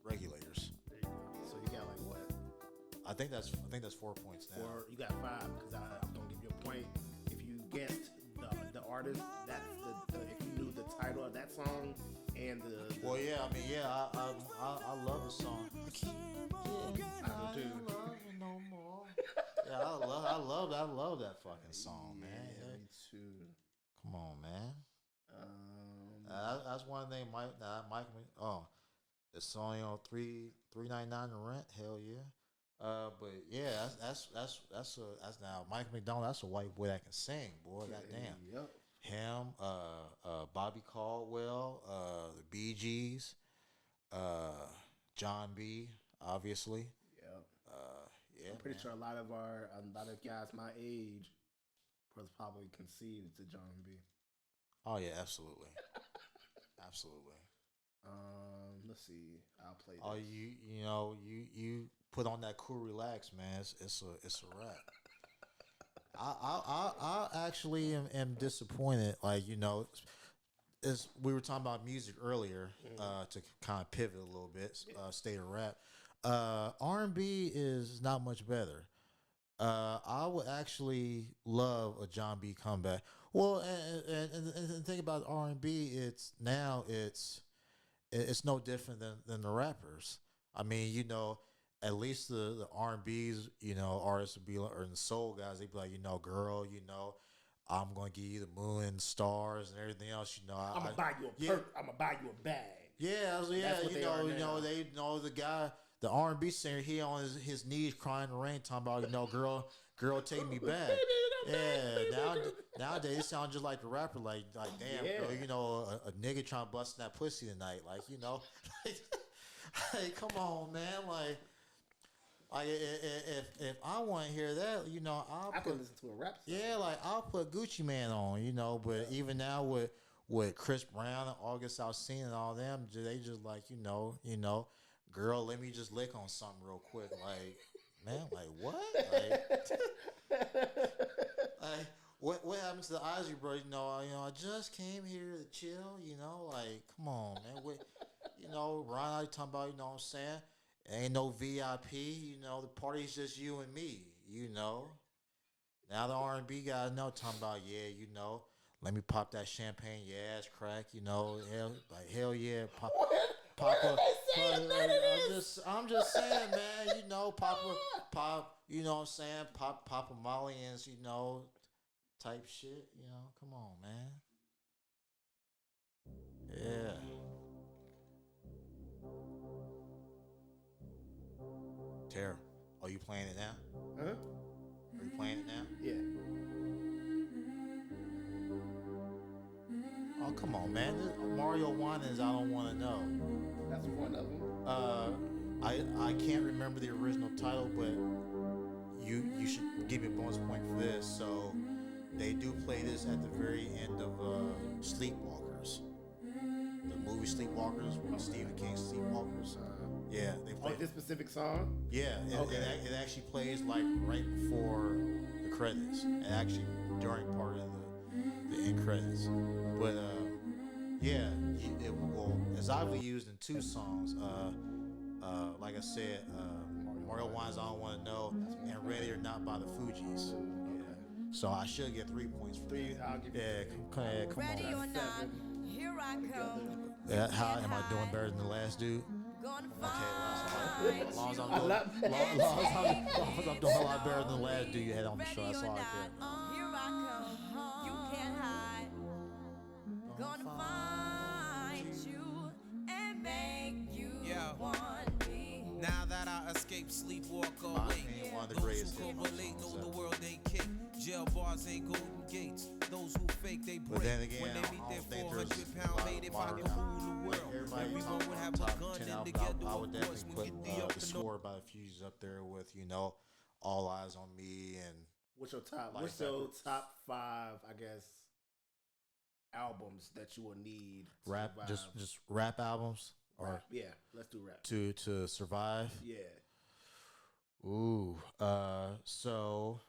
regulators. There you go. So you got like what? I think that's 4 points now. Or you got 5, because I'm gonna give you a point if you guessed the artist. That's the if you knew the title of that song and the Well, yeah. I mean, yeah. I love the song. I do too. Yeah, I love that fucking song, man. Yeah, me too. Come on, man. That's one thing. Mike. The song on $3.99 to rent. Hell yeah. But yeah, that's now Mike McDonald. That's a white boy that can sing, boy. Goddamn. Yep. Him, Bobby Caldwell, the Bee Gees, John B. Obviously. Yep. Yeah, pretty man. sure a lot of guys my age was probably conceived to John B. Oh yeah, absolutely, absolutely. Let's see. I'll play. Oh, this. you put on that cool relax, man. It's a wrap. I actually am disappointed. Like as we were talking about music earlier, to kind of pivot a little bit, state of rap. R&B is not much better. I would actually love a John B comeback. Well, and the thing about R&B, it's no different than the rappers. I mean, at least the R&B's, artists would be like, or the soul guys, they'd be like, girl, I'm gonna give you the moon and stars and everything else. I'm gonna buy you a perk. I'm gonna buy you a bag. Yeah, they the guy, the R&B singer, he on his knees crying in the rain, talking about, girl, take me back. Yeah, nowadays it sounds just like the rapper, like damn, girl, a nigga trying to bust in that pussy tonight, like, like, come on, man, like if I want to hear that, I can listen to a rap song. Yeah, like I'll put Gucci Man on, but even now with Chris Brown and August Alsina and all them, they just like, girl, let me just lick on something real quick, like, man, like what? Like, what happened to the Isley Bros? I just came here to chill. Like, come on, man. Ron, I talking about, what I'm saying? Ain't no VIP. The party's just you and me. Now the R&B guys talking about, let me pop that champagne. Yeah, it's crack. Hell yeah, pop up. I'm just saying, man. Pop. You know what I'm saying? Pop a Molly and type shit. Come on, man. Yeah. Tara, are you playing it now? Huh? Are you playing it now? Yeah. Oh, come on, man. Mario Winans, I don't want to know. That's one of them. I can't remember the original title, but you should give me a bonus point for this. So they do play this at the very end of Sleepwalkers, the movie Sleepwalkers, with Stephen King's Sleepwalkers. Yeah, they play this specific song. Yeah, it actually plays like right before the credits, and actually during part of the end credits. But it's obviously used in two songs. Like I said, Mario Winans, I Don't Want to Know, and Ready or Not by the Fugees. Okay. So I should get 3 points for that. I'll give you come Ready on. or not, here I come. Yeah, how am I doing better than the last dude? Okay, as long as I'm doing a lot better than the last dude you had on the show, that's all I care. Here I come, you can't hide. Gonna find you and make you want me. Now that I escape, sleepwalk away. One of the Those greatest who hits correlate on know songs the ever. world ain't kick. Jail bars ain't golden gates. Those who fake, they break. But then again, when they I meet don't their think there's 400-pound mate, if I could rule the world, everyone would have a gun and together, I would of course, definitely we put get the up the to Score by the Fugees up there with, All Eyes on Me and What's your top? Like What's your top 5? I guess albums that you will need. To rap, survive. just rap albums, or Rap. Yeah, let's do rap. to survive. Yeah. Ooh, so,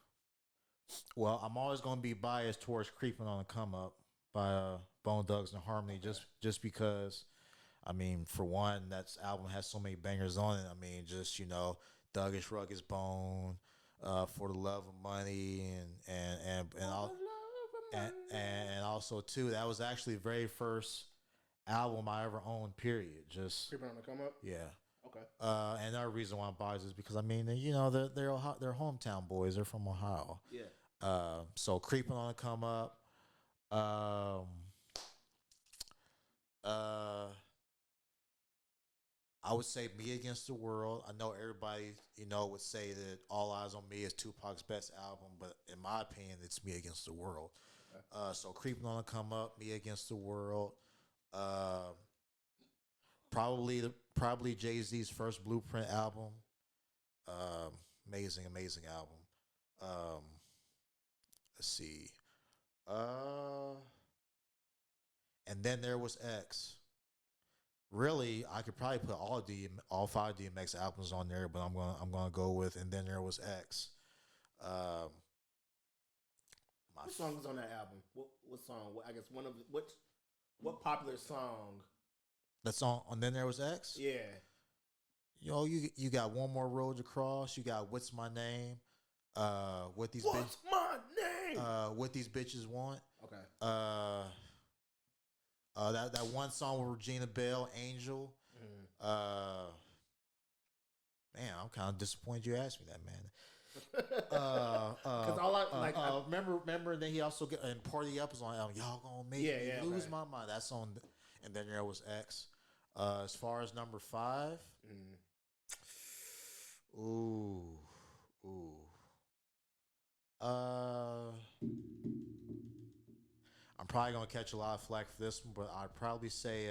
well, I'm always going to be biased towards Creeping on the Come Up by Bone Thugs and Harmony, just because, I mean, for one, that album has so many bangers on it. I mean, just, Thuggish Rugged's Bone, For the Love of Money, and also, too, that was actually the very first album I ever owned, period. Just, Creeping on the Come Up? yeah. Okay. And another reason why I'm biased is because, I mean, they're hometown boys. They're from Ohio. Yeah. So Creeping on the Come Up. I would say Me Against the World. I know everybody, would say that All Eyes on Me is Tupac's best album, but in my opinion, it's Me Against the World. Okay. So Creeping on the Come Up, Me Against the World. Probably Jay-Z's first Blueprint album. amazing album. Let's see. And then there was X. Really, I could probably put all 5 DMX albums on there, but I'm gonna go with And Then There Was X. What song is on that album? What song? I guess one of what popular song? That song And Then There Was X. Yeah. You know, you got One More Road to Cross. You got What's My Name. What these bitches want. Okay. That one song with Regina Bell, Angel. Man, I'm kind of disappointed you asked me that, man. Because all I remember. Then he also got and Party Up was on. Y'all gonna make me lose my mind. That's on. And then there was X. As far as number 5, I'm probably gonna catch a lot of flack for this one, but I'd probably say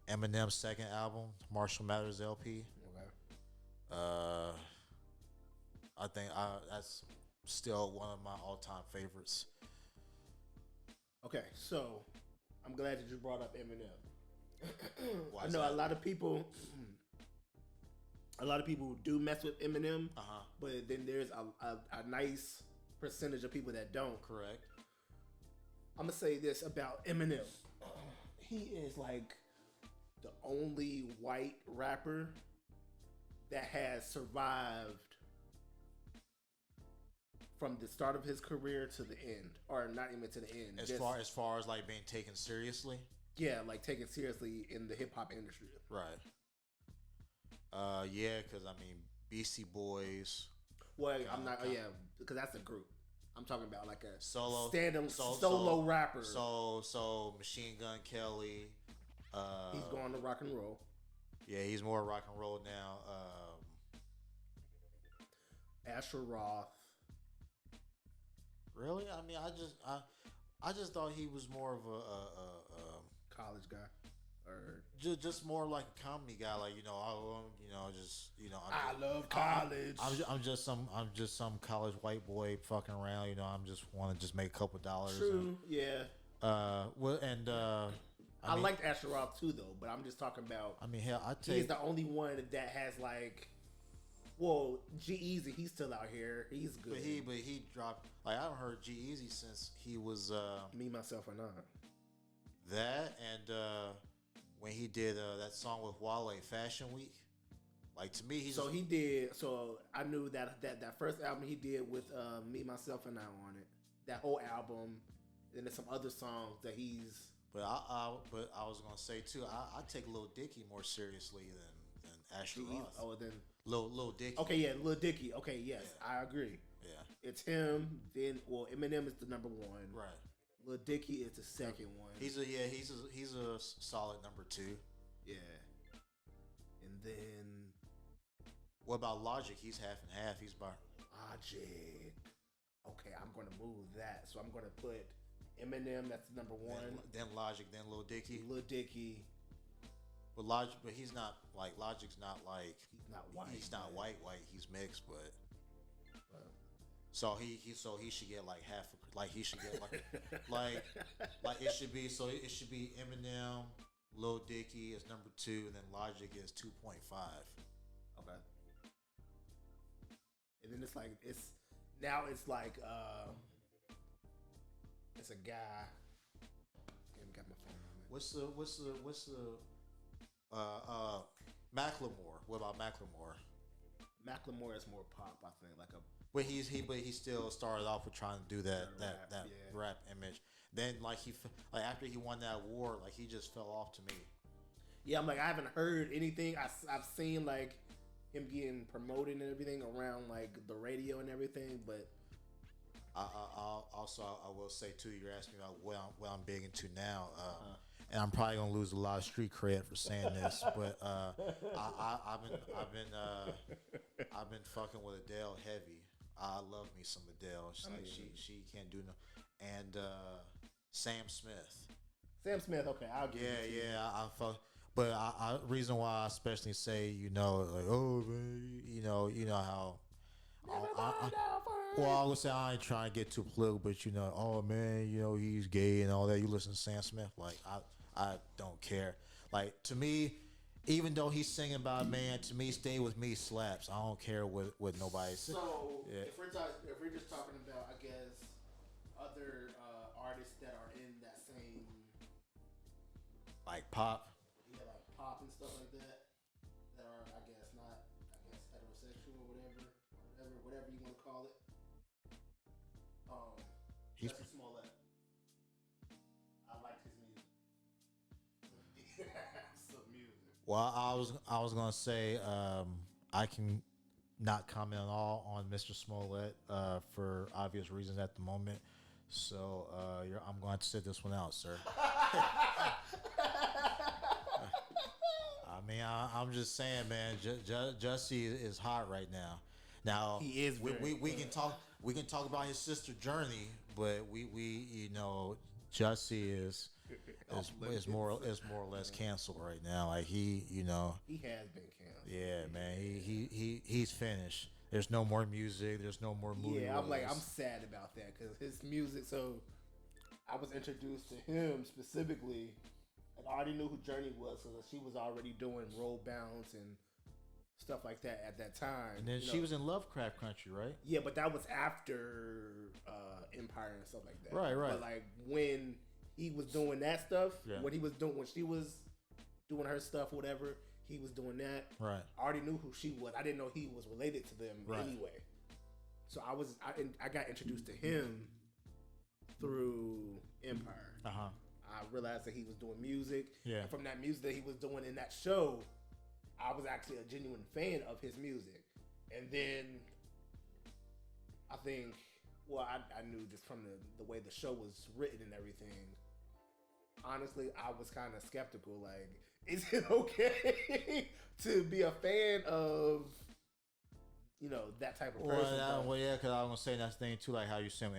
Eminem's second album, Marshall Mathers LP. Okay. I think that's still one of my all-time favorites. Okay, so I'm glad that you brought up Eminem. I know a lot of people do mess with Eminem, but then there's a nice percentage of people that don't. Correct. I'm gonna say this about Eminem. He is like the only white rapper that has survived from the start of his career to the end, or not even to the end. As far as like being taken seriously. Yeah, like taken seriously in the hip hop industry. Right. Yeah, because I mean, Beastie Boys. Well, I'm not. Yeah, because that's a group. I'm talking about like a solo rapper. So Machine Gun Kelly. He's going to rock and roll. Yeah, he's more rock and roll now. Asher Roth. Really? I mean, I just thought he was more of a college guy, or just more like a comedy guy. Like I love college. I'm just some college white boy fucking around. You know, I'm just want to just make a couple dollars. True. Yeah. I liked Asher Roth too, though. But I'm just talking about. I mean, hell, he's the only one that has like. Well, G-Eazy, he's still out here. He's good. But he dropped. Like, I haven't heard G-Eazy since he was Me, Myself, and I. That and when he did that song with Wale, Fashion Week. Like, to me, he did. So I knew that first album he did with Me, Myself, and I on it. That whole album. Then there's some other songs that he's. But I was gonna say too. I take Lil Dicky more seriously than Asher Roth. Oh, then. Lil Dicky. Okay, yeah, Lil Dicky. Okay, yes, yeah. I agree. Yeah, it's him. Then, Eminem is the number one. Right. Lil Dicky is the second one. He's a solid number 2. Yeah. And then, what about Logic? He's half and half. He's by Logic. Okay, I'm gonna move that. So I'm gonna put Eminem. That's number 1. Then Logic. Then Lil Dicky. Lil Dicky. But Logic, but he's not like Logic's not like he's not white. He's not white. He's mixed, but so he should get like half. Like he should get like it should be. So it should be Eminem, Lil Dicky is number 2, and then Logic is 2.5. Okay. And then it's like it's a guy. I got my phone on it. What's the Macklemore. What about Macklemore? Macklemore is more pop, I think, like a. But he still started off with trying to do that rap image. Then after he won that award, like he just fell off to me. Yeah, I'm like I haven't heard anything. I've seen like him getting promoted and everything around like the radio and everything, but. I will say too. You're asking about what I'm big into now. And I'm probably gonna lose a lot of street cred for saying this, but I've been fucking with Adele heavy. I love me some Adele. She can't do no. And Sam Smith. Sam Smith, okay, I'll give it to you. I fuck. But I reason why I especially say like man, you know how Well, I would say I ain't trying to get too political, but oh man, he's gay and all that. You listen to Sam Smith, like I don't care. Like to me, even though he's singing about man, to me, Stay With Me slaps. I don't care what nobody says. So if we're just talking about, I guess, other artists that are in that same like pop. Yeah, like pop and stuff like that. That are, I guess, not, heterosexual or whatever you want to call it. Justin Smollett. I liked his music. Some music. Well, I was gonna say I can not comment at all on Mr. Smollett for obvious reasons at the moment. So I'm going to sit this one out, sir. I mean, I'm just saying, man. Jussie is hot right now. Now he is. We can talk. We can talk about his sister Journey, but we Jussie is more or less canceled right now. Like he has been canceled. Yeah, man. He's finished. There's no more music. There's no more movie. Yeah, I'm sad about that because his music. So I was introduced to him specifically, and I already knew who Journey was because she was already doing Roll Bounce and stuff like that at that time. And then she was in Lovecraft Country, right? Yeah, but that was after Empire and stuff like that. Right. But like when he was doing that stuff, yeah. when she was doing her stuff, whatever, he was doing that. Right. I already knew who she was. I didn't know he was related to them anyway. So I got introduced to him through Empire. Uh-huh. I realized that he was doing music. Yeah. And from that music that he was doing in that show, I was actually a genuine fan of his music. And then I think, I knew just from the way the show was written and everything. Honestly, I was kind of skeptical. Like, is it okay to be a fan of, that type of person? Yeah, because I was gonna say that thing too, like how you said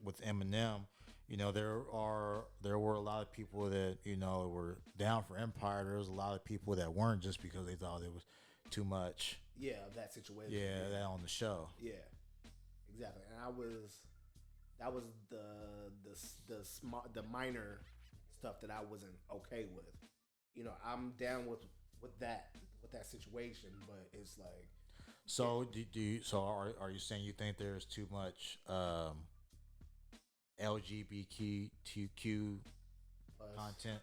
with Eminem. There were a lot of people that were down for Empire. There was a lot of people that weren't just because they thought it was too much. Yeah, that situation. Yeah, that on the show. Yeah, exactly. And that was the minor stuff that I wasn't okay with. I'm down with that situation, but it's like. So are you saying you think there's too much LGBTQ content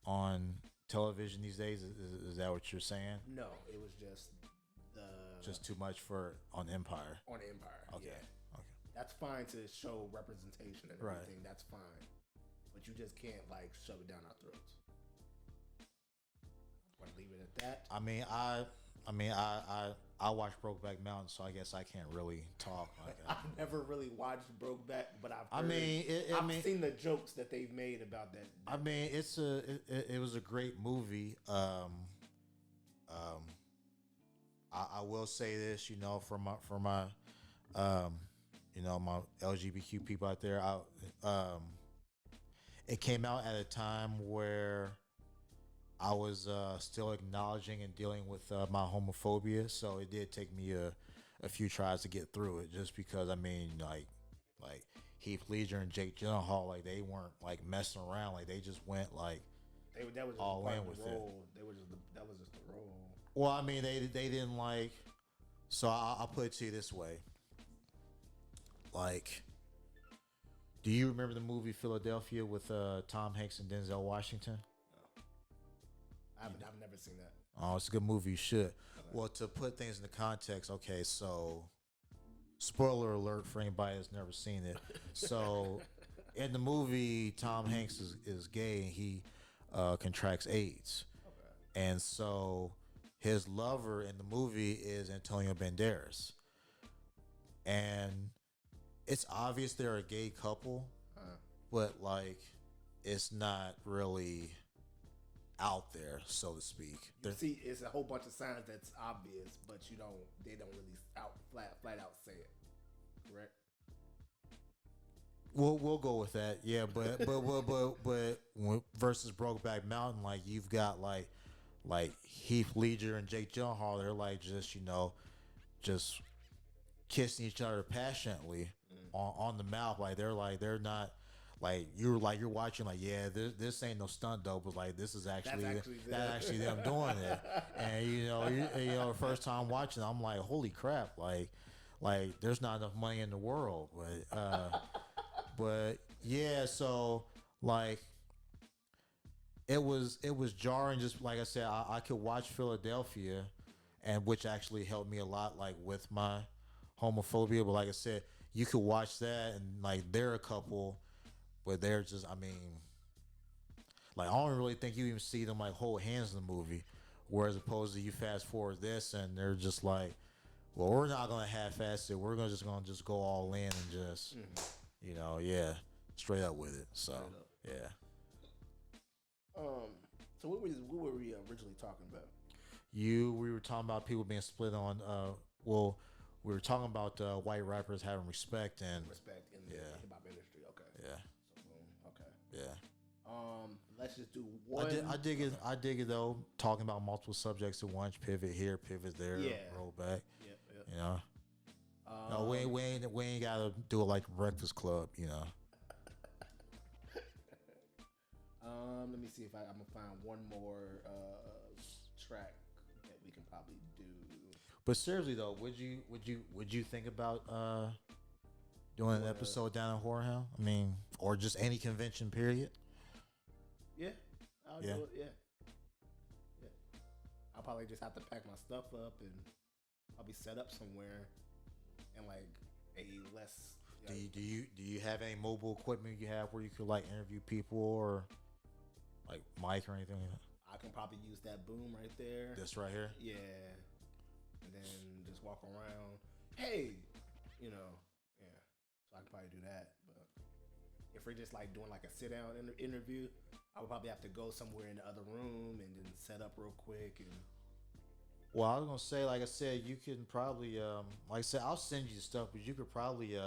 on television these days? Is that what you're saying? No, it was just too much on Empire. On Empire, okay. Yeah. Okay. That's fine to show representation and everything. Right. That's fine, but you just can't shove it down our throats. Want to leave it at that? I watched Brokeback Mountain, so I guess I can't really talk. I've never really watched Brokeback, but I've seen the jokes that they've made about that. I mean, it was a great movie. I will say this, for my my LGBTQ people out there, it came out at a time where I was still acknowledging and dealing with my homophobia, so it did take me a few tries to get through it. Just because like Heath Ledger and Jake Gyllenhaal, like they weren't messing around, like they just went that was all in with it. That was just the role. Well, I mean they didn't So I'll put it to you this way: do you remember the movie Philadelphia with Tom Hanks and Denzel Washington? I've never seen that. Oh, it's a good movie. You should. Okay. Well, to put things into context, okay, so spoiler alert for anybody that's never seen it. So in the movie, Tom Hanks is gay and he contracts AIDS. Okay. And so his lover in the movie is Antonio Banderas. And it's obvious they're a gay couple, but it's not really out there, so to speak. See, it's a whole bunch of signs that's obvious, but they don't really flat out say it. Correct? We'll go with that. Yeah, but versus Brokeback Mountain, you've got like Heath Ledger and Jake Gyllenhaal, they're just kissing each other passionately on the mouth. Like they're not like you're watching like, yeah, this ain't no stunt though, but like this is actually them doing it. And you know the first time watching, I'm like, holy crap, like there's not enough money in the world. But yeah, so like it was jarring. Just like I said, I could watch Philadelphia, and which actually helped me a lot, like with my homophobia. But like I said, you could watch that, and like they're a couple, but they're just, I mean, like I don't really think you even see them like hold hands in the movie, whereas opposed to you fast forward this, and they're just like, well, we're not gonna half-ass it. We're gonna just go all in and just, straight up with it. So yeah. So what were we originally talking about? We were talking about people being split on. We were talking about white rappers having respect in the hip hop industry. Okay. Yeah. So, okay. Yeah. Let's just do one. I dig it though. Talking about multiple subjects at once. Pivot here, pivot there. Yeah. Roll back. Yep. You know. No, we ain't gotta do it like Breakfast Club. You know. Let me see if I'm gonna find one more track that we can probably do. But seriously though, would you think about doing an episode down in Whorehound? I mean, or just any convention period? Yeah, I'll do it. Yeah. I'll probably just have to pack my stuff up and I'll be set up somewhere and like a less. Do you have any mobile equipment you have where you could like interview people or like mic or anything like that? I can probably use that boom right there. This right here? Yeah. And then just walk around. Hey, yeah. So I can probably do that. But if we're just like doing like a sit down interview, I would probably have to go somewhere in the other room and then set up real quick. And well, I was gonna say, like I said, you can probably, like I said, I'll send you stuff, but you could probably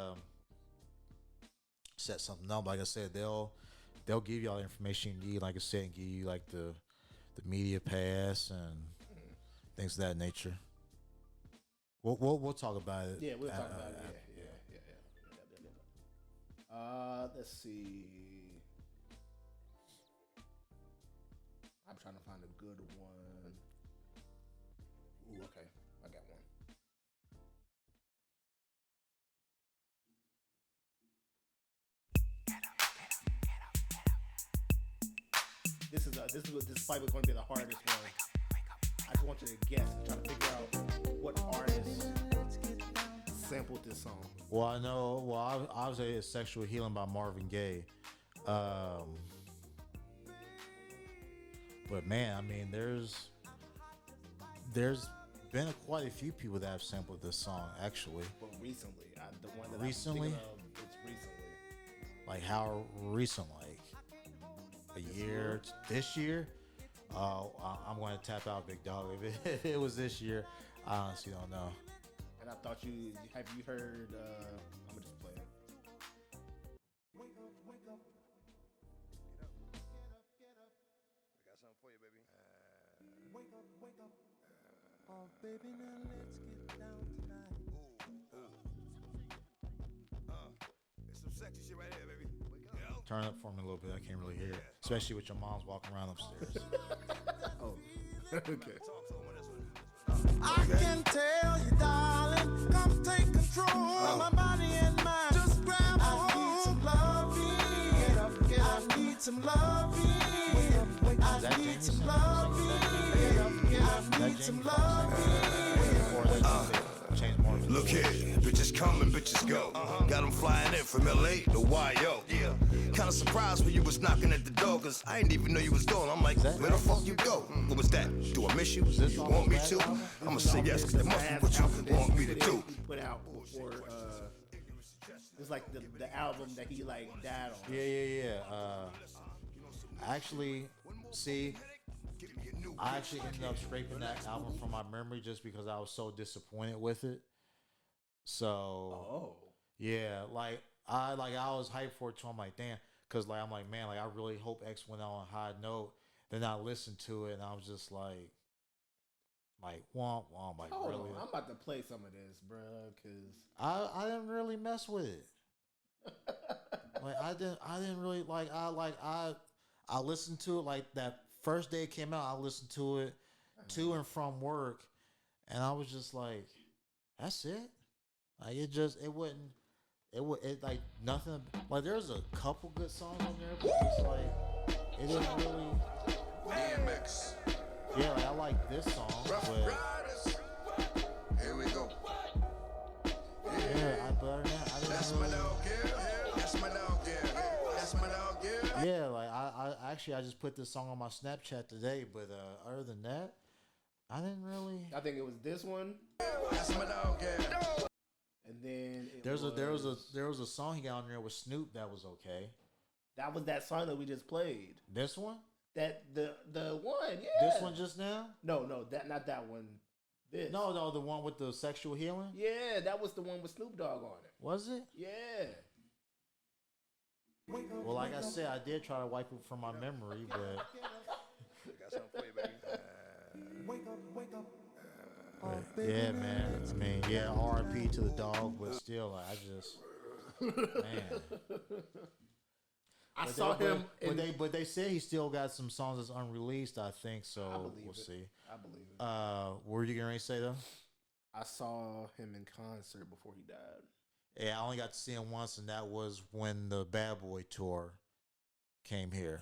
set something up. Like I said, they'll give you all the information you need. Like I said, and give you like the media pass and things of that nature. We'll talk about it. Yeah, we'll talk about it. Yeah. Let's see. I'm trying to find a good one. Ooh, okay. I got one. This is probably going to be the hardest one. I just want you to guess and try to figure out what artist sampled this song. Well, I know. Well, obviously it's "Sexual Healing" by Marvin Gaye. But man, I mean, there's been quite a few people that have sampled this song actually. But recently, the one that recently, I'm thinking of, it's recently. Like how recent? Like a year? This year? I'm going to tap out, big dog. If it was this year, I honestly don't know. And I thought have you heard? I'm gonna just play it. Wake up. Get up. I got something for you, baby. Wake up. Oh, baby, now let's get down tonight. It's some sexy shit right here, baby. Wake up. Turn up for me a little bit. I can't really hear it, especially with your mom's walking around upstairs. Oh, okay. I can tell you, darling, come take control of my body and mind. Just grab hold. I need some loving. I need some loving. I need some loving. Look here, bitches come and bitches go. Got them flying in from LA to YO. Yeah. Kinda surprised when you was knocking at the door, cause I didn't even know you was going. I'm like, where the fuck you go? What was that? Do I miss you? You want me to? I'ma say yes, cause that must be what you want me to do. Put out before, it's like the album that he like died on. Yeah. I actually ended up scraping that album from my memory just because I was so disappointed with it. So, yeah, I was hyped for it too. I'm like, damn, because I'm like, man, I really hope X went out on a high note. Then I listened to it and I was just like, Like womp womp. Like Hold really. on, I'm about to play some of this, bro, because I didn't really mess with it. Like I didn't really I listened to it like that first day it came out. I listened to it to and from work, and I was just like, that's it. Like it like nothing. Like there's a couple good songs on there, but it's like it didn't really. DMX. Yeah, like I like this song, Rough but Riders. Here we go. yeah, other than that, I That's didn't my really. dog, yeah. That's my dog, yeah. That's my dog, yeah. Yeah, like I just put this song on my Snapchat today, but other than that, I didn't really. I think it was this one, That's my dog, yeah. and then There was a song he got on there with Snoop that was okay. that was that song that we just played. This one, That the one, yeah. this one just now. No, that not that one. This. No, the one with the sexual healing. Yeah, that was the one with Snoop Dogg on it. Was it? Yeah. Well, like I said, I did try to wipe it from my memory, but Got something for you, baby. yeah, man. I mean, yeah, R.I.P. to the dog, but still, like, I just, man. I saw him. But they said he still got some songs that's unreleased. I think so. believe We'll it. see. I believe it. What were you gonna say though? I saw him in concert before he died. Yeah, I only got to see him once, and that was when the Bad Boy tour came here.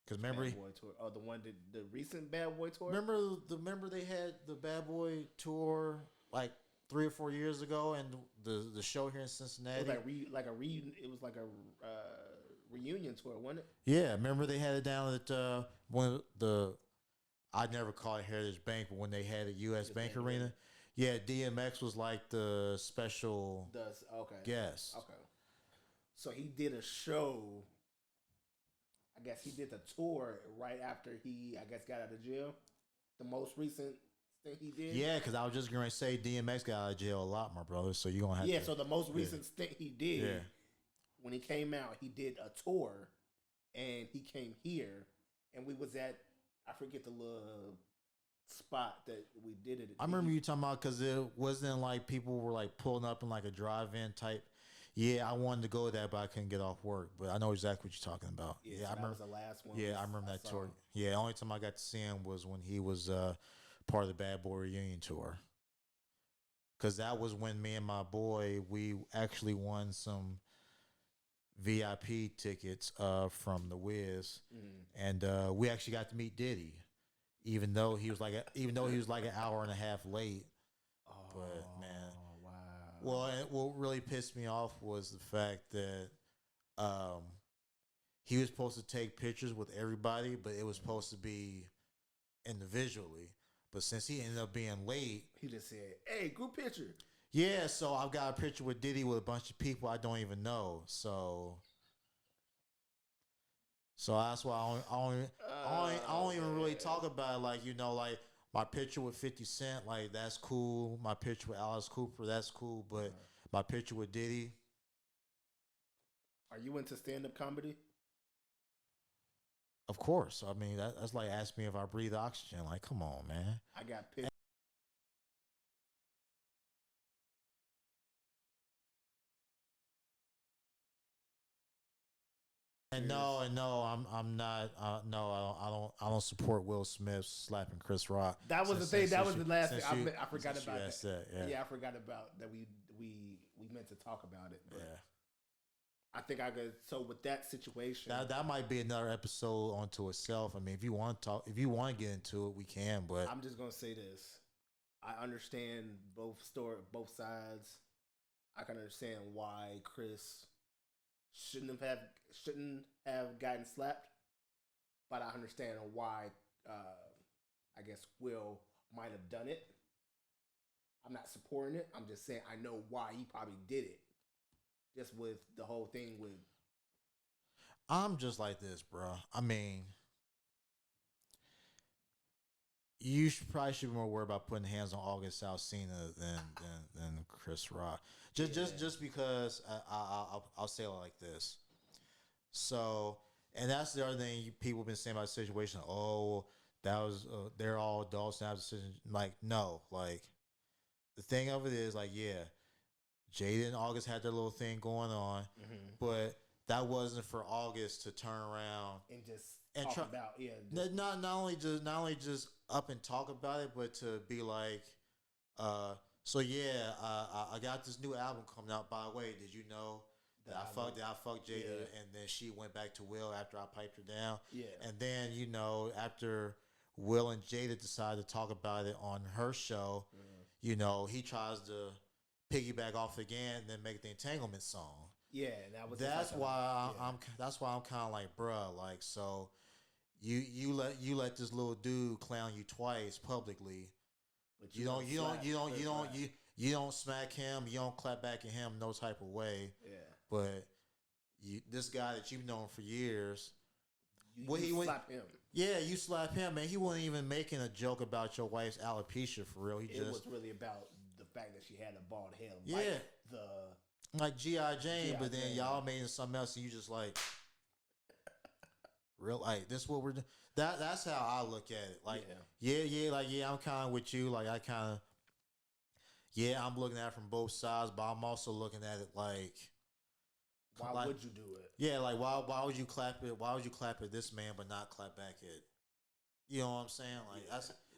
Because remember, Bad Boy tour. Oh, the one the recent Bad Boy tour. remember they had the Bad Boy tour like 3 or 4 years ago, and the show here in It Cincinnati. was It was like a reunion tour, wasn't it? Yeah, remember they had it down at one the. I'd never call it Heritage Bank, but when they had a U.S. Bank Bank Arena, yeah, DMX was like the special Okay. guest. Okay. So he did a show. I guess he did the tour right after he, I guess, got out of jail. The most recent thing he did. Yeah, because I was just going to say DMX got out of jail a lot, my brother. So you're going to have to. Yeah, so the most recent stint he did, Yeah. when he came out, he did a tour, and he came here, and we was at, I forget the little spot that we did it at. I remember you talking about because it wasn't like people were like pulling up in like a drive-in type. Yeah, I wanted to go to that, but I couldn't get off work. But I know exactly what you're talking about. Yeah, Yeah, so I that remember. was the last one. Yeah, I remember that saw. tour. Yeah, the only time I got to see him was when he was part of the Bad Boy reunion tour. Because that was when me and my boy, we actually won some VIP tickets from the Wiz, and we actually got to meet Diddy, even though he was like an hour and a half late. But man, Wow. well, and what really pissed me off was the fact that he was supposed to take pictures with everybody, but it was supposed to be individually. But since he ended up being late, He just said, "Hey, group picture." yeah, so I've got a picture with Diddy with a bunch of people I don't even know. So that's why I don't even really talk about it. Like, you know, like my picture with 50 Cent, like that's cool. My picture with Alice Cooper, that's cool. But my picture with Diddy, Are you into stand-up comedy? of course. I mean, that's like asking me if I breathe oxygen. Like, come on, man. I got pictures. And no, I'm not. No, I don't support Will Smith slapping Chris Rock. That was the thing. That was the last thing. I forgot since you about asked that. that, yeah. I forgot about that. We meant to talk about it. But Yeah. I think I could. So with that situation, That might be another episode onto itself. I mean, if you want to talk, if you want to get into it, we can. But I'm just gonna say this. I understand both sides. I can understand why Chris shouldn't have gotten slapped, but I understand why. I guess Will might have done it. I'm not supporting it. I'm just saying I know why he probably did it. Just with the whole thing with. I'm just like this, bro. I mean, you probably should be more worried about putting hands on August Alsina than Chris Rock. Just because I'll say it like this. So, and that's the other thing people have been saying about the situation. Oh, that was they're all adults and have decisions. Like, no, like the thing of it is, like, yeah, Jada and August had their little thing going on, but that wasn't for August to turn around and just and talk try, about not only just up and talk about it, but to be like, so yeah, I got this new album coming out. By the way, did you know that I fucked Jada, and then she went back to Will after I piped her down. Yeah. And then, you know, after Will and Jada decided to talk about it on her show, you know, he tries to piggyback off again and then make the entanglement song. Yeah, and that was That's why I'm kind of like, bruh, like, so you let this little dude clown you twice publicly. But you don't smack him, you don't clap back at him no type of way. Yeah. But this guy that you've known for years, you slap him. Yeah, you slap him, man. He wasn't even making a joke about your wife's alopecia for real. It was really about the fact that she had a bald head. Yeah. Like G.I. Jane, but then Jane. y'all made it something else and you just like, real, like, this what we're doing. That's how I look at it. Like, I'm kind of with you. Like, I'm looking at it from both sides, but I'm also looking at it like, why would you do it? Yeah, like why would you clap it? Why would you clap at this man but not clap back at? You know what I'm saying? Like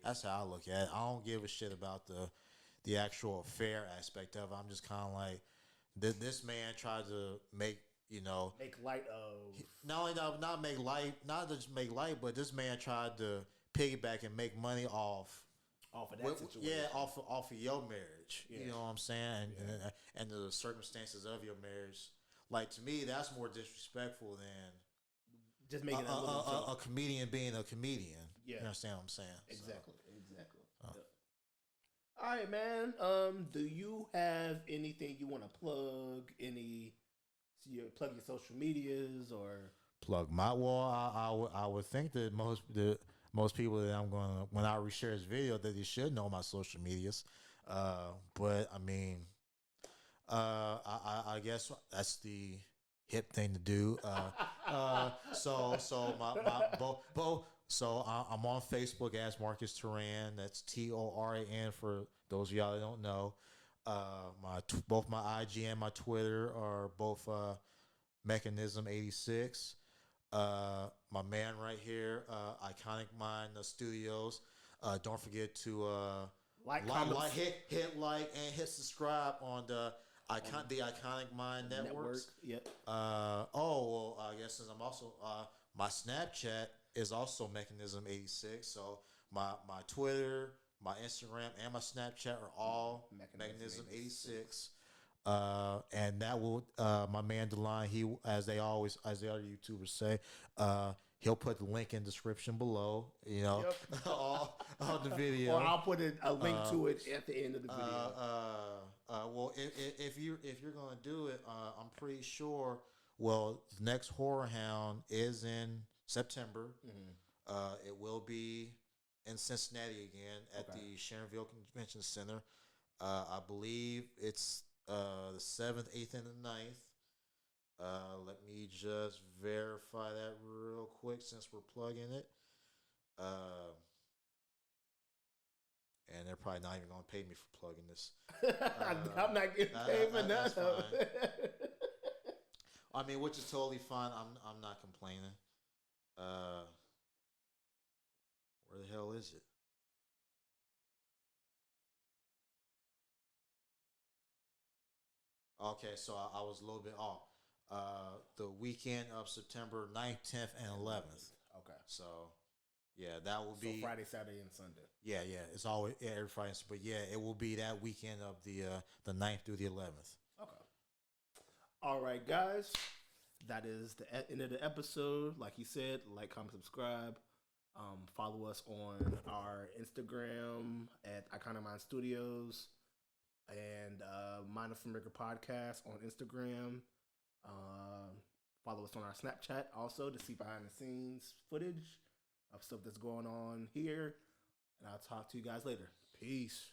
that's how I look at it. I don't give a shit about the actual affair aspect of it. I'm just kind of like, this man tried to make light of not just make light, but this man tried to piggyback and make money off of that situation. Yeah, off of your marriage. Yeah. You know what I'm saying? And the circumstances of your marriage. Like, to me, that's more disrespectful than just making a comedian being a comedian. Yeah. You understand what I'm saying? Exactly. All right, man. Do you have anything you want to plug? Plug your social medias or plug my wall? I would think that most people that I'm going to, when I reshare this video, that they should know my social medias. But I mean, I guess that's the hip thing to do. So I'm on Facebook as Marcus Toran. That's Toran for those of y'all that don't know. Both my IG and my Twitter are both Mechanism 86. My man right here, Iconic Mind Studios. Don't forget to hit like and hit subscribe on the Iconic Mind Networks. Yep. I guess since I'm also my Snapchat is also Mechanism 86. So my Twitter, my Instagram, and my Snapchat are all Mechanism 86. And that will my man DeLon, he as the other YouTubers say, he'll put the link in the description below, you know, all the video. Or I'll put a link to it at the end of the video. Well, if you're gonna do it, I'm pretty sure. Well, the next Horror Hound is in September. Mm-hmm. It will be in Cincinnati again at the Sharonville Convention Center. I believe it's the 7th, 8th, and the 9th. Let me just verify that real quick since we're plugging it. And they're probably not even going to pay me for plugging this. I'm not getting paid for nothing. I mean, which is totally fine. I'm not complaining. Where the hell is it? Okay, so I was a little bit off. The weekend of September 9th, 10th, and 11th. Okay. So, yeah, that will be Friday, Saturday, and Sunday. Yeah. It's always every Friday, but yeah, it will be that weekend of the 9th through the 11th. Okay. All right, guys. That is the end of the episode. Like he said, like, comment, subscribe. Follow us on our Instagram at Iconic Mind Studios and Mind of Filmmaker Podcast on Instagram. Follow us on our Snapchat also to see behind the scenes footage of stuff that's going on here. And I'll talk to you guys later. Peace.